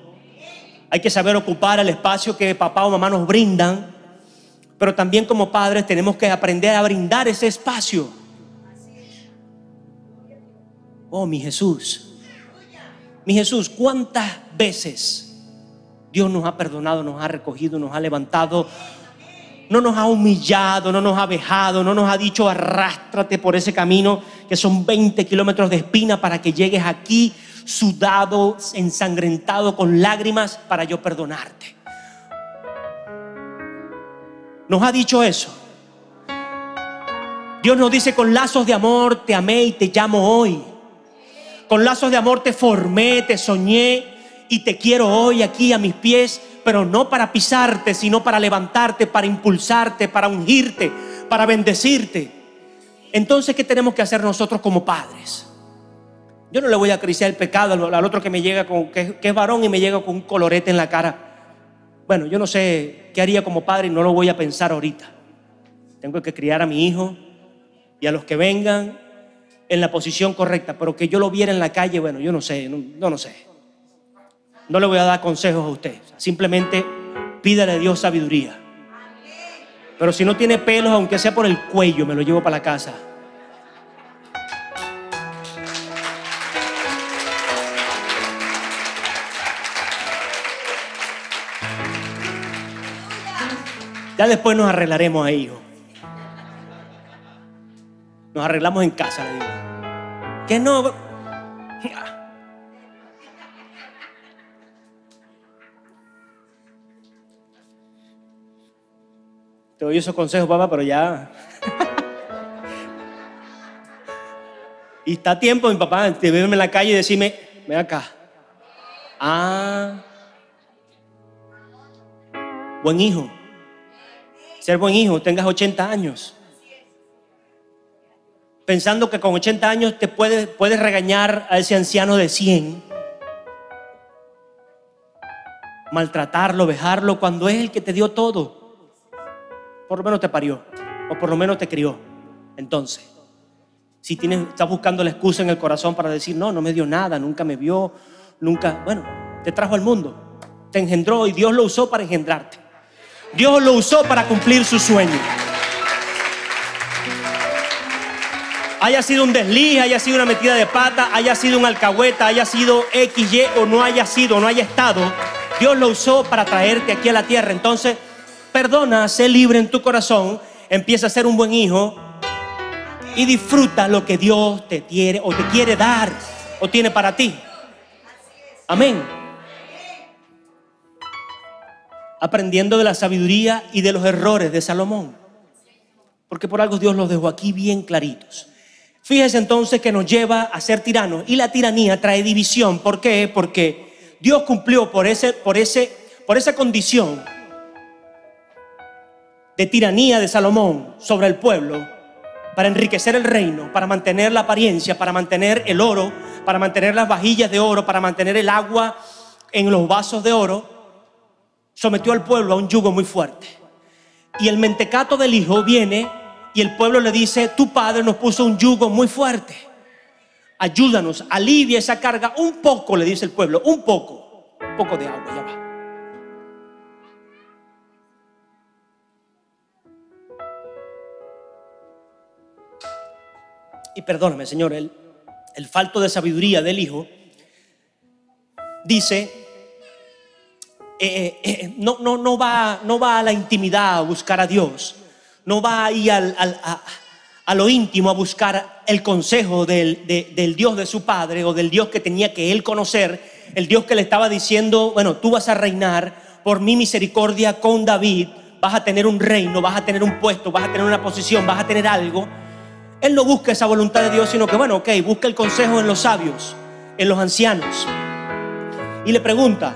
hay que saber ocupar el espacio que papá o mamá nos brindan, pero también como padres tenemos que aprender a brindar ese espacio. Oh, mi Jesús, ¿cuántas veces Dios nos ha perdonado, nos ha recogido, nos ha levantado? No nos ha humillado, no nos ha vejado, no nos ha dicho arrástrate por ese camino que son 20 kilómetros de espina para que llegues aquí sudado, ensangrentado, con lágrimas para yo perdonarte. Nos ha dicho eso. Dios nos dice: con lazos de amor te amé y te llamo hoy. Con lazos de amor te formé, te soñé y te quiero hoy aquí a mis pies, pero no para pisarte, sino para levantarte, para impulsarte, para ungirte, para bendecirte. Entonces, ¿qué tenemos que hacer nosotros como padres? Yo no le voy a acariciar el pecado al otro que me llega que es varón y me llega con un colorete en la cara. Bueno, yo no sé qué haría como padre y no lo voy a pensar ahorita. Tengo que criar a mi hijo y a los que vengan en la posición correcta, pero que yo lo viera en la calle, bueno, yo no sé, no sé. No le voy a dar consejos a usted. Simplemente pídale a Dios sabiduría. Pero si no tiene pelos, aunque sea por el cuello, me lo llevo para la casa. Ya después nos arreglaremos ahí, hijo. Nos arreglamos en casa, le digo. Que no. Te doy esos consejos, papá, pero ya. Y está a tiempo, mi papá, de verme en la calle y decirme: ven acá. Buen hijo. Ser buen hijo, tengas 80 años. Pensando que con 80 años te puedes regañar a ese anciano de 100. Maltratarlo, vejarlo, cuando es el que te dio todo. Por lo menos te parió, o por lo menos te crió. Entonces, si estás buscando la excusa en el corazón para decir: no me dio nada, nunca me vio, nunca. Bueno, te trajo al mundo, te engendró y Dios lo usó para engendrarte. Dios lo usó para cumplir su sueño. Haya sido un desliz, haya sido una metida de pata, haya sido un alcahueta, haya sido XY o no haya sido, no haya estado, Dios lo usó para traerte aquí a la tierra. Entonces, perdona, sé libre en tu corazón, empieza a ser un buen hijo y disfruta lo que Dios te quiere dar o tiene para ti. Amén. Aprendiendo de la sabiduría y de los errores de Salomón, porque por algo Dios los dejó aquí bien claritos. Fíjese entonces que nos lleva a ser tiranos, y la tiranía trae división. ¿Por qué? Porque Dios cumplió por esa condición de tiranía de Salomón sobre el pueblo, para enriquecer el reino, para mantener la apariencia, para mantener el oro, para mantener las vajillas de oro, para mantener el agua en los vasos de oro. Sometió al pueblo a un yugo muy fuerte. Y el mentecato del hijo viene y el pueblo le dice: tu padre nos puso un yugo muy fuerte. Ayúdanos, alivia esa carga un poco, le dice el pueblo, un poco de agua, ya va. Y perdóname, Señor, el falto de sabiduría del hijo dice: no va a la intimidad a buscar a Dios, no va ahí a lo íntimo a buscar el consejo del Dios de su padre, o del Dios que tenía que él conocer, el Dios que le estaba diciendo: bueno, tú vas a reinar por mi misericordia con David, vas a tener un reino, vas a tener un puesto, vas a tener una posición, vas a tener algo. Él no busca esa voluntad de Dios, sino que busca el consejo en los sabios, en los ancianos. Y le pregunta.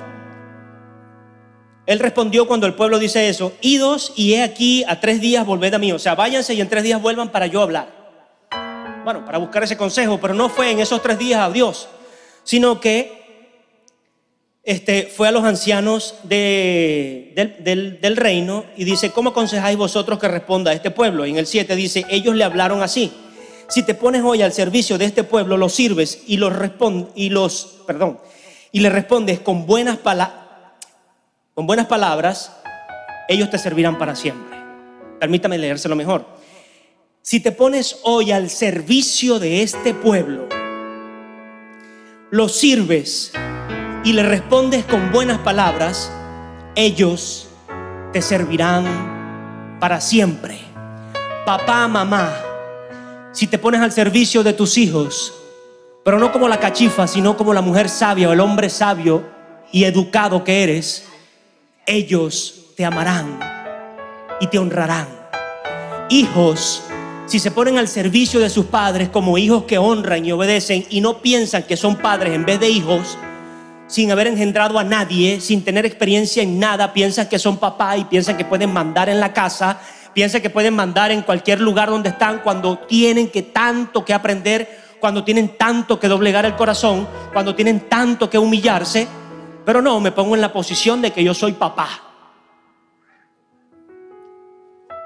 Él respondió, cuando el pueblo dice eso: idos y he aquí a 3 días volved a mí. O sea, váyanse y en 3 días vuelvan para yo hablar. Bueno, para buscar ese consejo, pero no fue en esos 3 días a Dios, sino que fue a los ancianos del reino y dice: ¿cómo aconsejáis vosotros que responda a este pueblo? Y en el 7 dice: ellos le hablaron así: si te pones hoy al servicio de este pueblo, los sirves y le respondes con buenas palabras, ellos te servirán para siempre. Permítame leérselo mejor. Si te pones hoy al servicio de este pueblo, los sirves y le respondes con buenas palabras, ellos te servirán para siempre. Papá, mamá, si te pones al servicio de tus hijos, pero no como la cachifa, sino como la mujer sabia o el hombre sabio y educado que eres, ellos te amarán y te honrarán. Hijos, si se ponen al servicio de sus padres como hijos que honran y obedecen y no piensan que son padres en vez de hijos, sin haber engendrado a nadie, sin tener experiencia en nada, piensan que son papá y piensan que pueden mandar en la casa, piensan que pueden mandar en cualquier lugar donde están, cuando tienen tanto que aprender, cuando tienen tanto que doblegar el corazón, cuando tienen tanto que humillarse. Pero no, me pongo en la posición de que yo soy papá.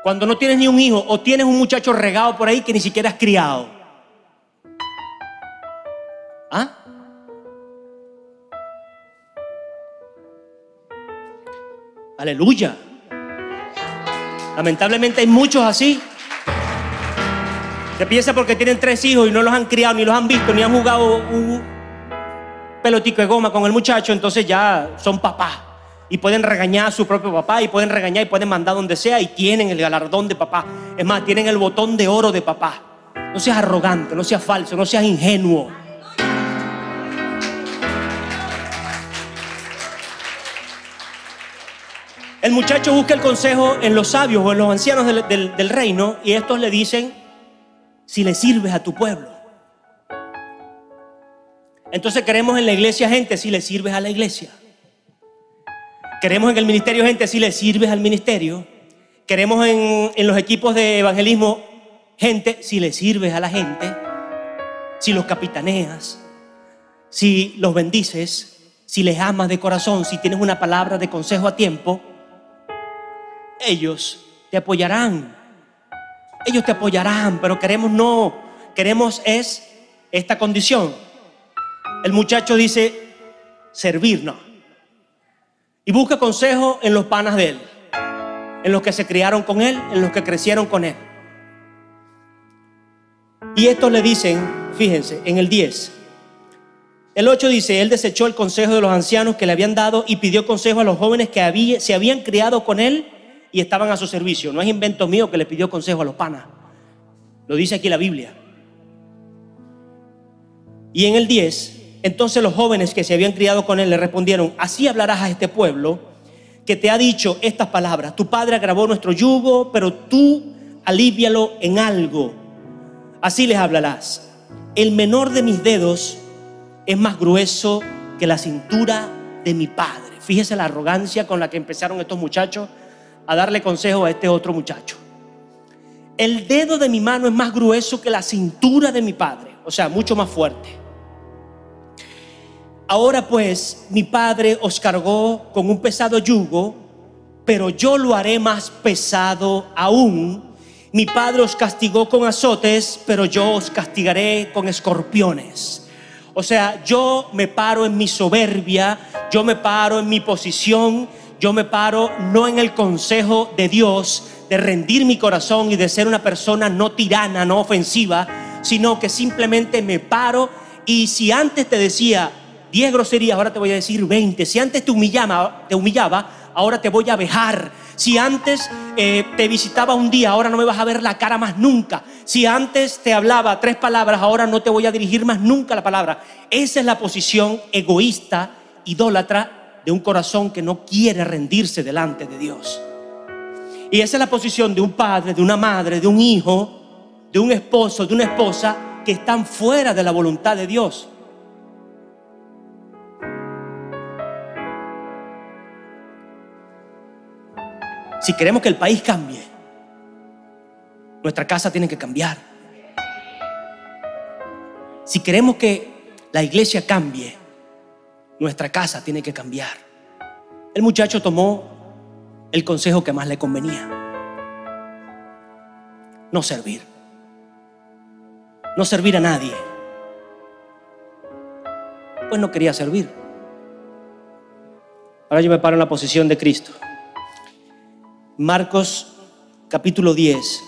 Cuando no tienes ni un hijo o tienes un muchacho regado por ahí que ni siquiera has criado. ¿Ah? Aleluya. Lamentablemente hay muchos así, que piensan porque tienen 3 hijos y no los han criado, ni los han visto, ni han jugado un pelotico de goma con el muchacho, entonces ya son papás y pueden regañar a su propio papá y pueden regañar y pueden mandar donde sea y tienen el galardón de papá. Es más, tienen el botón de oro de papá. No seas arrogante, no seas falso, no seas ingenuo. El muchacho busca el consejo en los sabios o en los ancianos del reino, y estos le dicen: si le sirves a tu pueblo. Entonces queremos en la iglesia gente, si le sirves a la iglesia. Queremos en el ministerio gente, si le sirves al ministerio. Queremos en los equipos de evangelismo gente, si le sirves a la gente, si los capitaneas, si los bendices, si les amas de corazón, si tienes una palabra de consejo a tiempo. Ellos te apoyarán. Ellos te apoyarán, pero queremos es esta condición. El muchacho dice: servir no. Y busca consejo en los panas de él, en los que se criaron con él, en los que crecieron con él. Y estos le dicen, fíjense, en el 10. El 8 dice: él desechó el consejo de los ancianos que le habían dado y pidió consejo a los jóvenes que se habían criado con él y estaban a su servicio. No es invento mío que le pidió consejo a los panas. Lo dice aquí la Biblia. Y en el 10, entonces los jóvenes que se habían criado con él le respondieron: así hablarás a este pueblo que te ha dicho estas palabras: tu padre agravó nuestro yugo, pero tú alívialo en algo. Así les hablarás: el menor de mis dedos es más grueso que la cintura de mi padre. Fíjese la arrogancia con la que empezaron estos muchachos a darle consejo a este otro muchacho. El dedo de mi mano es más grueso que la cintura de mi padre, o sea, mucho más fuerte. Ahora pues, mi padre os cargó con un pesado yugo, pero yo lo haré más pesado aún. Mi padre os castigó con azotes, pero yo os castigaré con escorpiones. O sea, yo me paro en mi soberbia, yo me paro en mi posición, yo me paro no en el consejo de Dios de rendir mi corazón y de ser una persona no tirana, no ofensiva, sino que simplemente me paro. Y si antes te decía 10 groserías, ahora te voy a decir 20. Si antes te humillaba, ahora te voy a vejar. Si antes te visitaba un día, ahora no me vas a ver la cara más nunca. Si antes te hablaba 3 palabras, ahora no te voy a dirigir más nunca la palabra. Esa es la posición egoísta, idólatra, de un corazón que no quiere rendirse delante de Dios. Y esa es la posición de un padre, de una madre, de un hijo, de un esposo, de una esposa que están fuera de la voluntad de Dios. Si queremos que el país cambie, nuestra casa tiene que cambiar. Si queremos que la iglesia cambie, nuestra casa tiene que cambiar. El muchacho tomó el consejo que más le convenía: no servir. No servir a nadie. Pues no quería servir. Ahora yo me paro en la posición de Cristo. Marcos capítulo 10,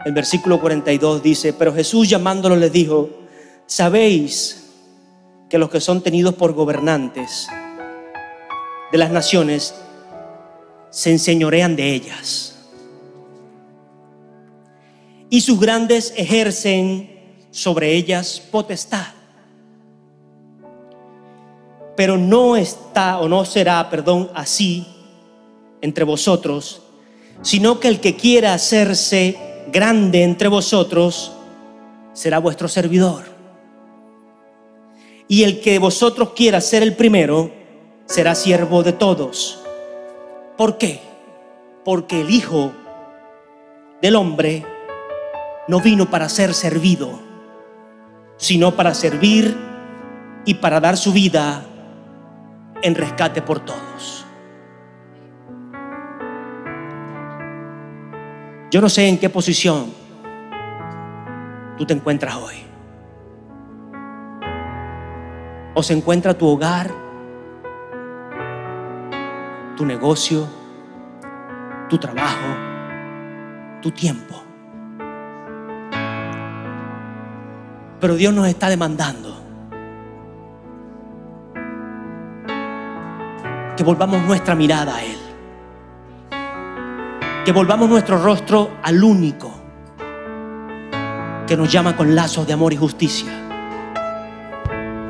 el versículo 42 dice: pero Jesús llamándolo les dijo: sabéis que los que son tenidos por gobernantes de las naciones se enseñorean de ellas, y sus grandes ejercen sobre ellas potestad. Pero no está o no será, así entre vosotros, sino que el que quiera hacerse grande entre vosotros será vuestro servidor. Y el que de vosotros quiera ser el primero será siervo de todos. ¿Por qué? Porque el Hijo del Hombre no vino para ser servido, sino para servir y para dar su vida en rescate por todos. Yo no sé en qué posición tú te encuentras hoy. O se encuentra tu hogar, tu negocio, tu trabajo, tu tiempo. Pero Dios nos está demandando que volvamos nuestra mirada a Él, que volvamos nuestro rostro al único que nos llama con lazos de amor y justicia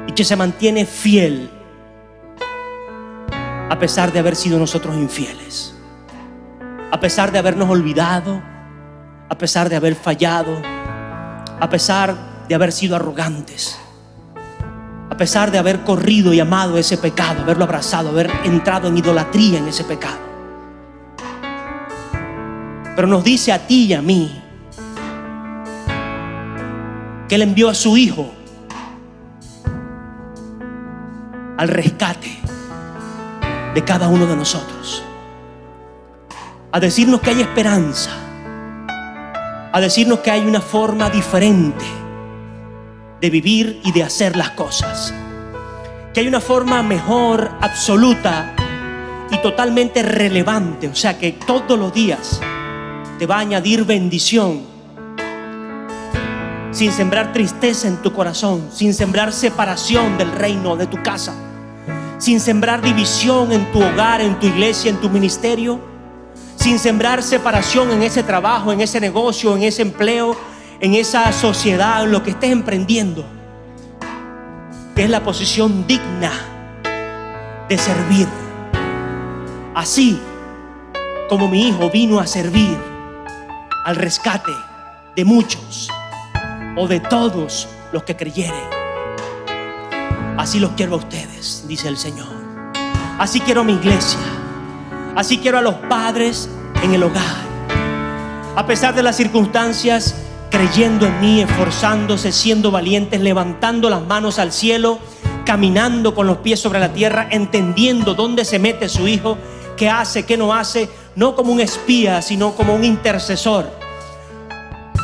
y que se mantiene fiel a pesar de haber sido nosotros infieles, a pesar de habernos olvidado, a pesar de haber fallado, a pesar de haber sido arrogantes, a pesar de haber corrido y amado ese pecado, haberlo abrazado, haber entrado en idolatría en ese pecado. Pero nos dice a ti y a mí que Él envió a su Hijo al rescate de cada uno de nosotros, a decirnos que hay esperanza, a decirnos que hay una forma diferente de vivir y de hacer las cosas, que hay una forma mejor, absoluta y totalmente relevante, o sea que todos los días te va a añadir bendición, sin sembrar tristeza en tu corazón, sin sembrar separación del reino de tu casa, sin sembrar división en tu hogar, en tu iglesia, en tu ministerio, sin sembrar separación en ese trabajo, en ese negocio, en ese empleo, en esa sociedad, en lo que estés emprendiendo, que es la posición digna de servir. Así como mi Hijo vino a servir al rescate de muchos o de todos los que creyeren, así los quiero a ustedes, dice el Señor. Así quiero a mi iglesia, así quiero a los padres en el hogar, a pesar de las circunstancias, creyendo en mí, esforzándose, siendo valientes, levantando las manos al cielo, caminando con los pies sobre la tierra, entendiendo dónde se mete su Hijo, qué hace, qué no hace, no como un espía, sino como un intercesor,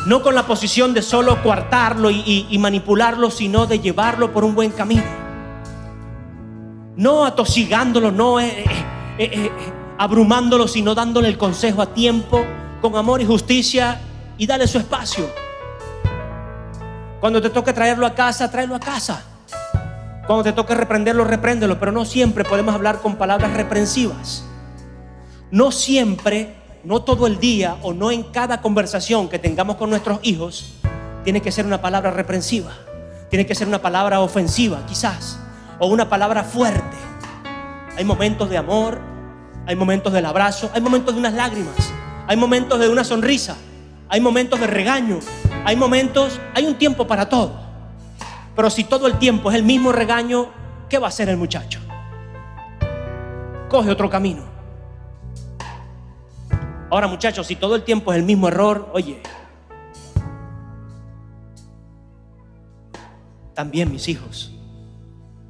no con la posición de solo coartarlo y manipularlo, sino de llevarlo por un buen camino, no atosigándolo, no abrumándolo, sino dándole el consejo a tiempo, con amor y justicia, y dale su espacio. Cuando te toque traerlo a casa, tráelo a casa. Cuando te toque reprenderlo, repréndelo. Pero no siempre podemos hablar con palabras reprensivas. No siempre, no todo el día, o no en cada conversación que tengamos con nuestros hijos tiene que ser una palabra reprensiva. Tiene que ser una palabra ofensiva, quizás, o una palabra fuerte. Hay momentos de amor, hay momentos del abrazo, hay momentos de unas lágrimas, hay momentos de una sonrisa, hay momentos de regaño, hay un tiempo para todo. Pero si todo el tiempo es el mismo regaño, ¿qué va a hacer el muchacho? Coge otro camino. Ahora, muchachos, si todo el tiempo es el mismo error, oye, también mis hijos,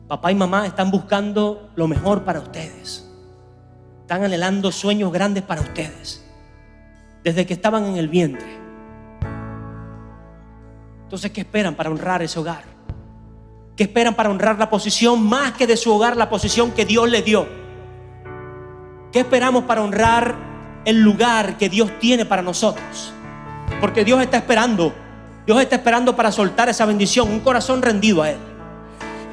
papá y mamá están buscando lo mejor para ustedes, están anhelando sueños grandes para ustedes desde que estaban en el vientre. Entonces, ¿qué esperan para honrar ese hogar? ¿Qué esperan para honrar la posición más que de su hogar, la posición que Dios le dio? ¿Qué esperamos para honrar el lugar que Dios tiene para nosotros? Porque Dios está esperando para soltar esa bendición, un corazón rendido a Él.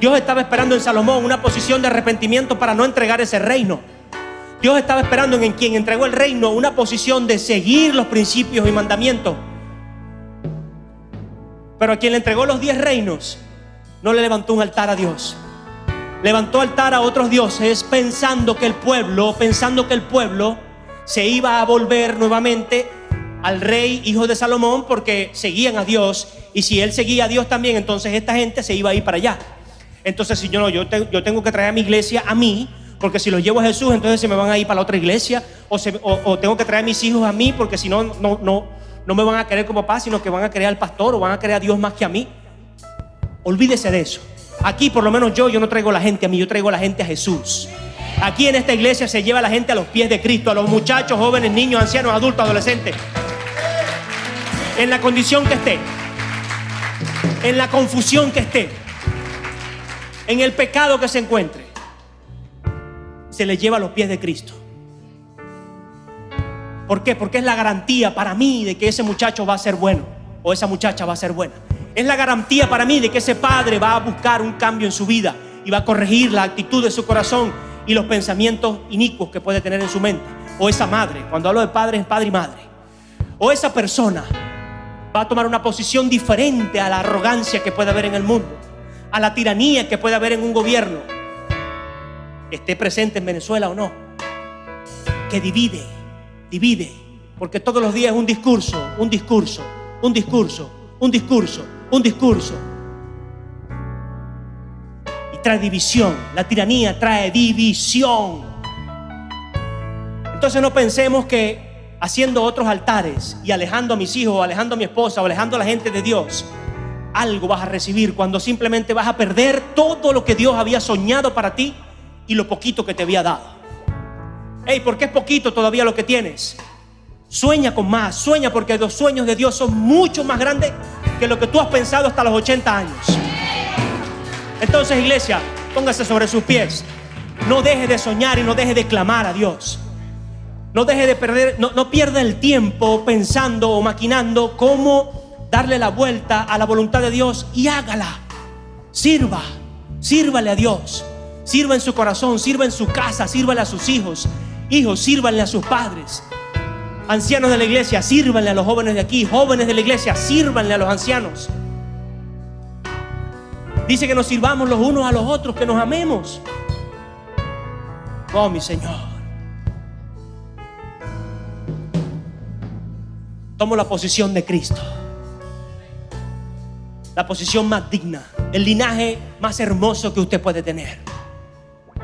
Dios estaba esperando en Salomón una posición de arrepentimiento para no entregar ese reino. Dios estaba esperando en quien entregó el reino una posición de seguir los principios y mandamientos Pero a quien le entregó los 10 reinos, no le levantó un altar a Dios. Levantó altar a otros dioses, pensando que el pueblo se iba a volver nuevamente al rey hijo de Salomón, porque seguían a Dios. Y si él seguía a Dios también, entonces esta gente se iba a ir para allá. Entonces, si yo tengo que traer a mi iglesia a mí, porque si los llevo a Jesús, entonces se me van a ir para la otra iglesia. O tengo que traer a mis hijos a mí, porque si no me van a querer como papá, sino que van a querer al pastor o van a querer a Dios más que a mí. Olvídese de eso. Aquí por lo menos yo no traigo a la gente a mí, yo traigo a la gente a Jesús. Aquí en esta iglesia se lleva a la gente a los pies de Cristo, a los muchachos, jóvenes, niños, ancianos, adultos, adolescentes, en la condición que esté, en la confusión que esté, en el pecado que se encuentre, se les lleva a los pies de Cristo. ¿Por qué? Porque es la garantía para mí de que ese muchacho va a ser bueno o esa muchacha va a ser buena. Es la garantía para mí de que ese padre va a buscar un cambio en su vida y va a corregir la actitud de su corazón y los pensamientos inicuos que puede tener en su mente. O esa madre, cuando hablo de padre, es padre y madre. O esa persona va a tomar una posición diferente a la arrogancia que puede haber en el mundo, a la tiranía que puede haber en un gobierno, esté presente en Venezuela o no, que divide, porque todos los días es un discurso, y trae división. La tiranía trae división. Entonces no pensemos que haciendo otros altares y alejando a mis hijos, o alejando a mi esposa, o alejando a la gente de Dios, algo vas a recibir, cuando simplemente vas a perder todo lo que Dios había soñado para ti y lo poquito que te había dado. ¿Por qué es poquito todavía lo que tienes? Sueña con más, sueña, porque los sueños de Dios son mucho más grandes que lo que tú has pensado hasta los 80 años. Entonces, iglesia, póngase sobre sus pies. No deje de soñar y no deje de clamar a Dios. No deje de perder, no pierda el tiempo pensando o maquinando cómo darle la vuelta a la voluntad de Dios, y hágala. Sírvale a Dios. Sirva en su corazón, sirva en su casa, sírvale a sus hijos. Hijos, sírvanle a sus padres. Ancianos de la iglesia, sírvanle a los jóvenes de aquí. Jóvenes de la iglesia, sírvanle a los ancianos. Dice que nos sirvamos los unos a los otros, que nos amemos. Oh, mi Señor. Tomo la posición de Cristo, la posición más digna, el linaje más hermoso que usted puede tener,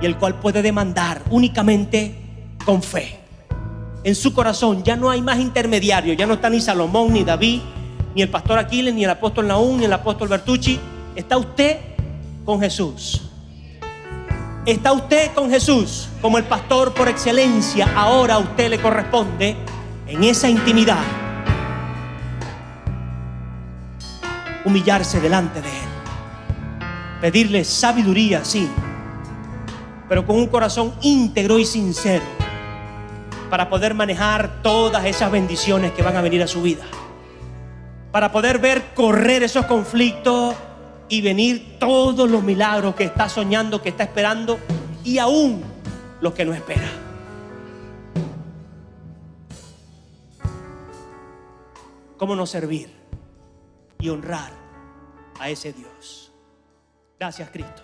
y el cual puede demandar únicamente con fe. En su corazón ya no hay más intermediarios. Ya no está ni Salomón, ni David, ni el pastor Aquiles, ni el apóstol Nahum, ni el apóstol Bertucci. Está usted con Jesús. Está usted con Jesús como el pastor por excelencia. Ahora a usted le corresponde, en esa intimidad, humillarse delante de Él, pedirle sabiduría, sí, pero con un corazón íntegro y sincero, para poder manejar todas esas bendiciones que van a venir a su vida, para poder ver correr esos conflictos y venir todos los milagros que está soñando, que está esperando, y aún los que no espera. ¿Cómo no servir y honrar a ese Dios? Gracias, Cristo.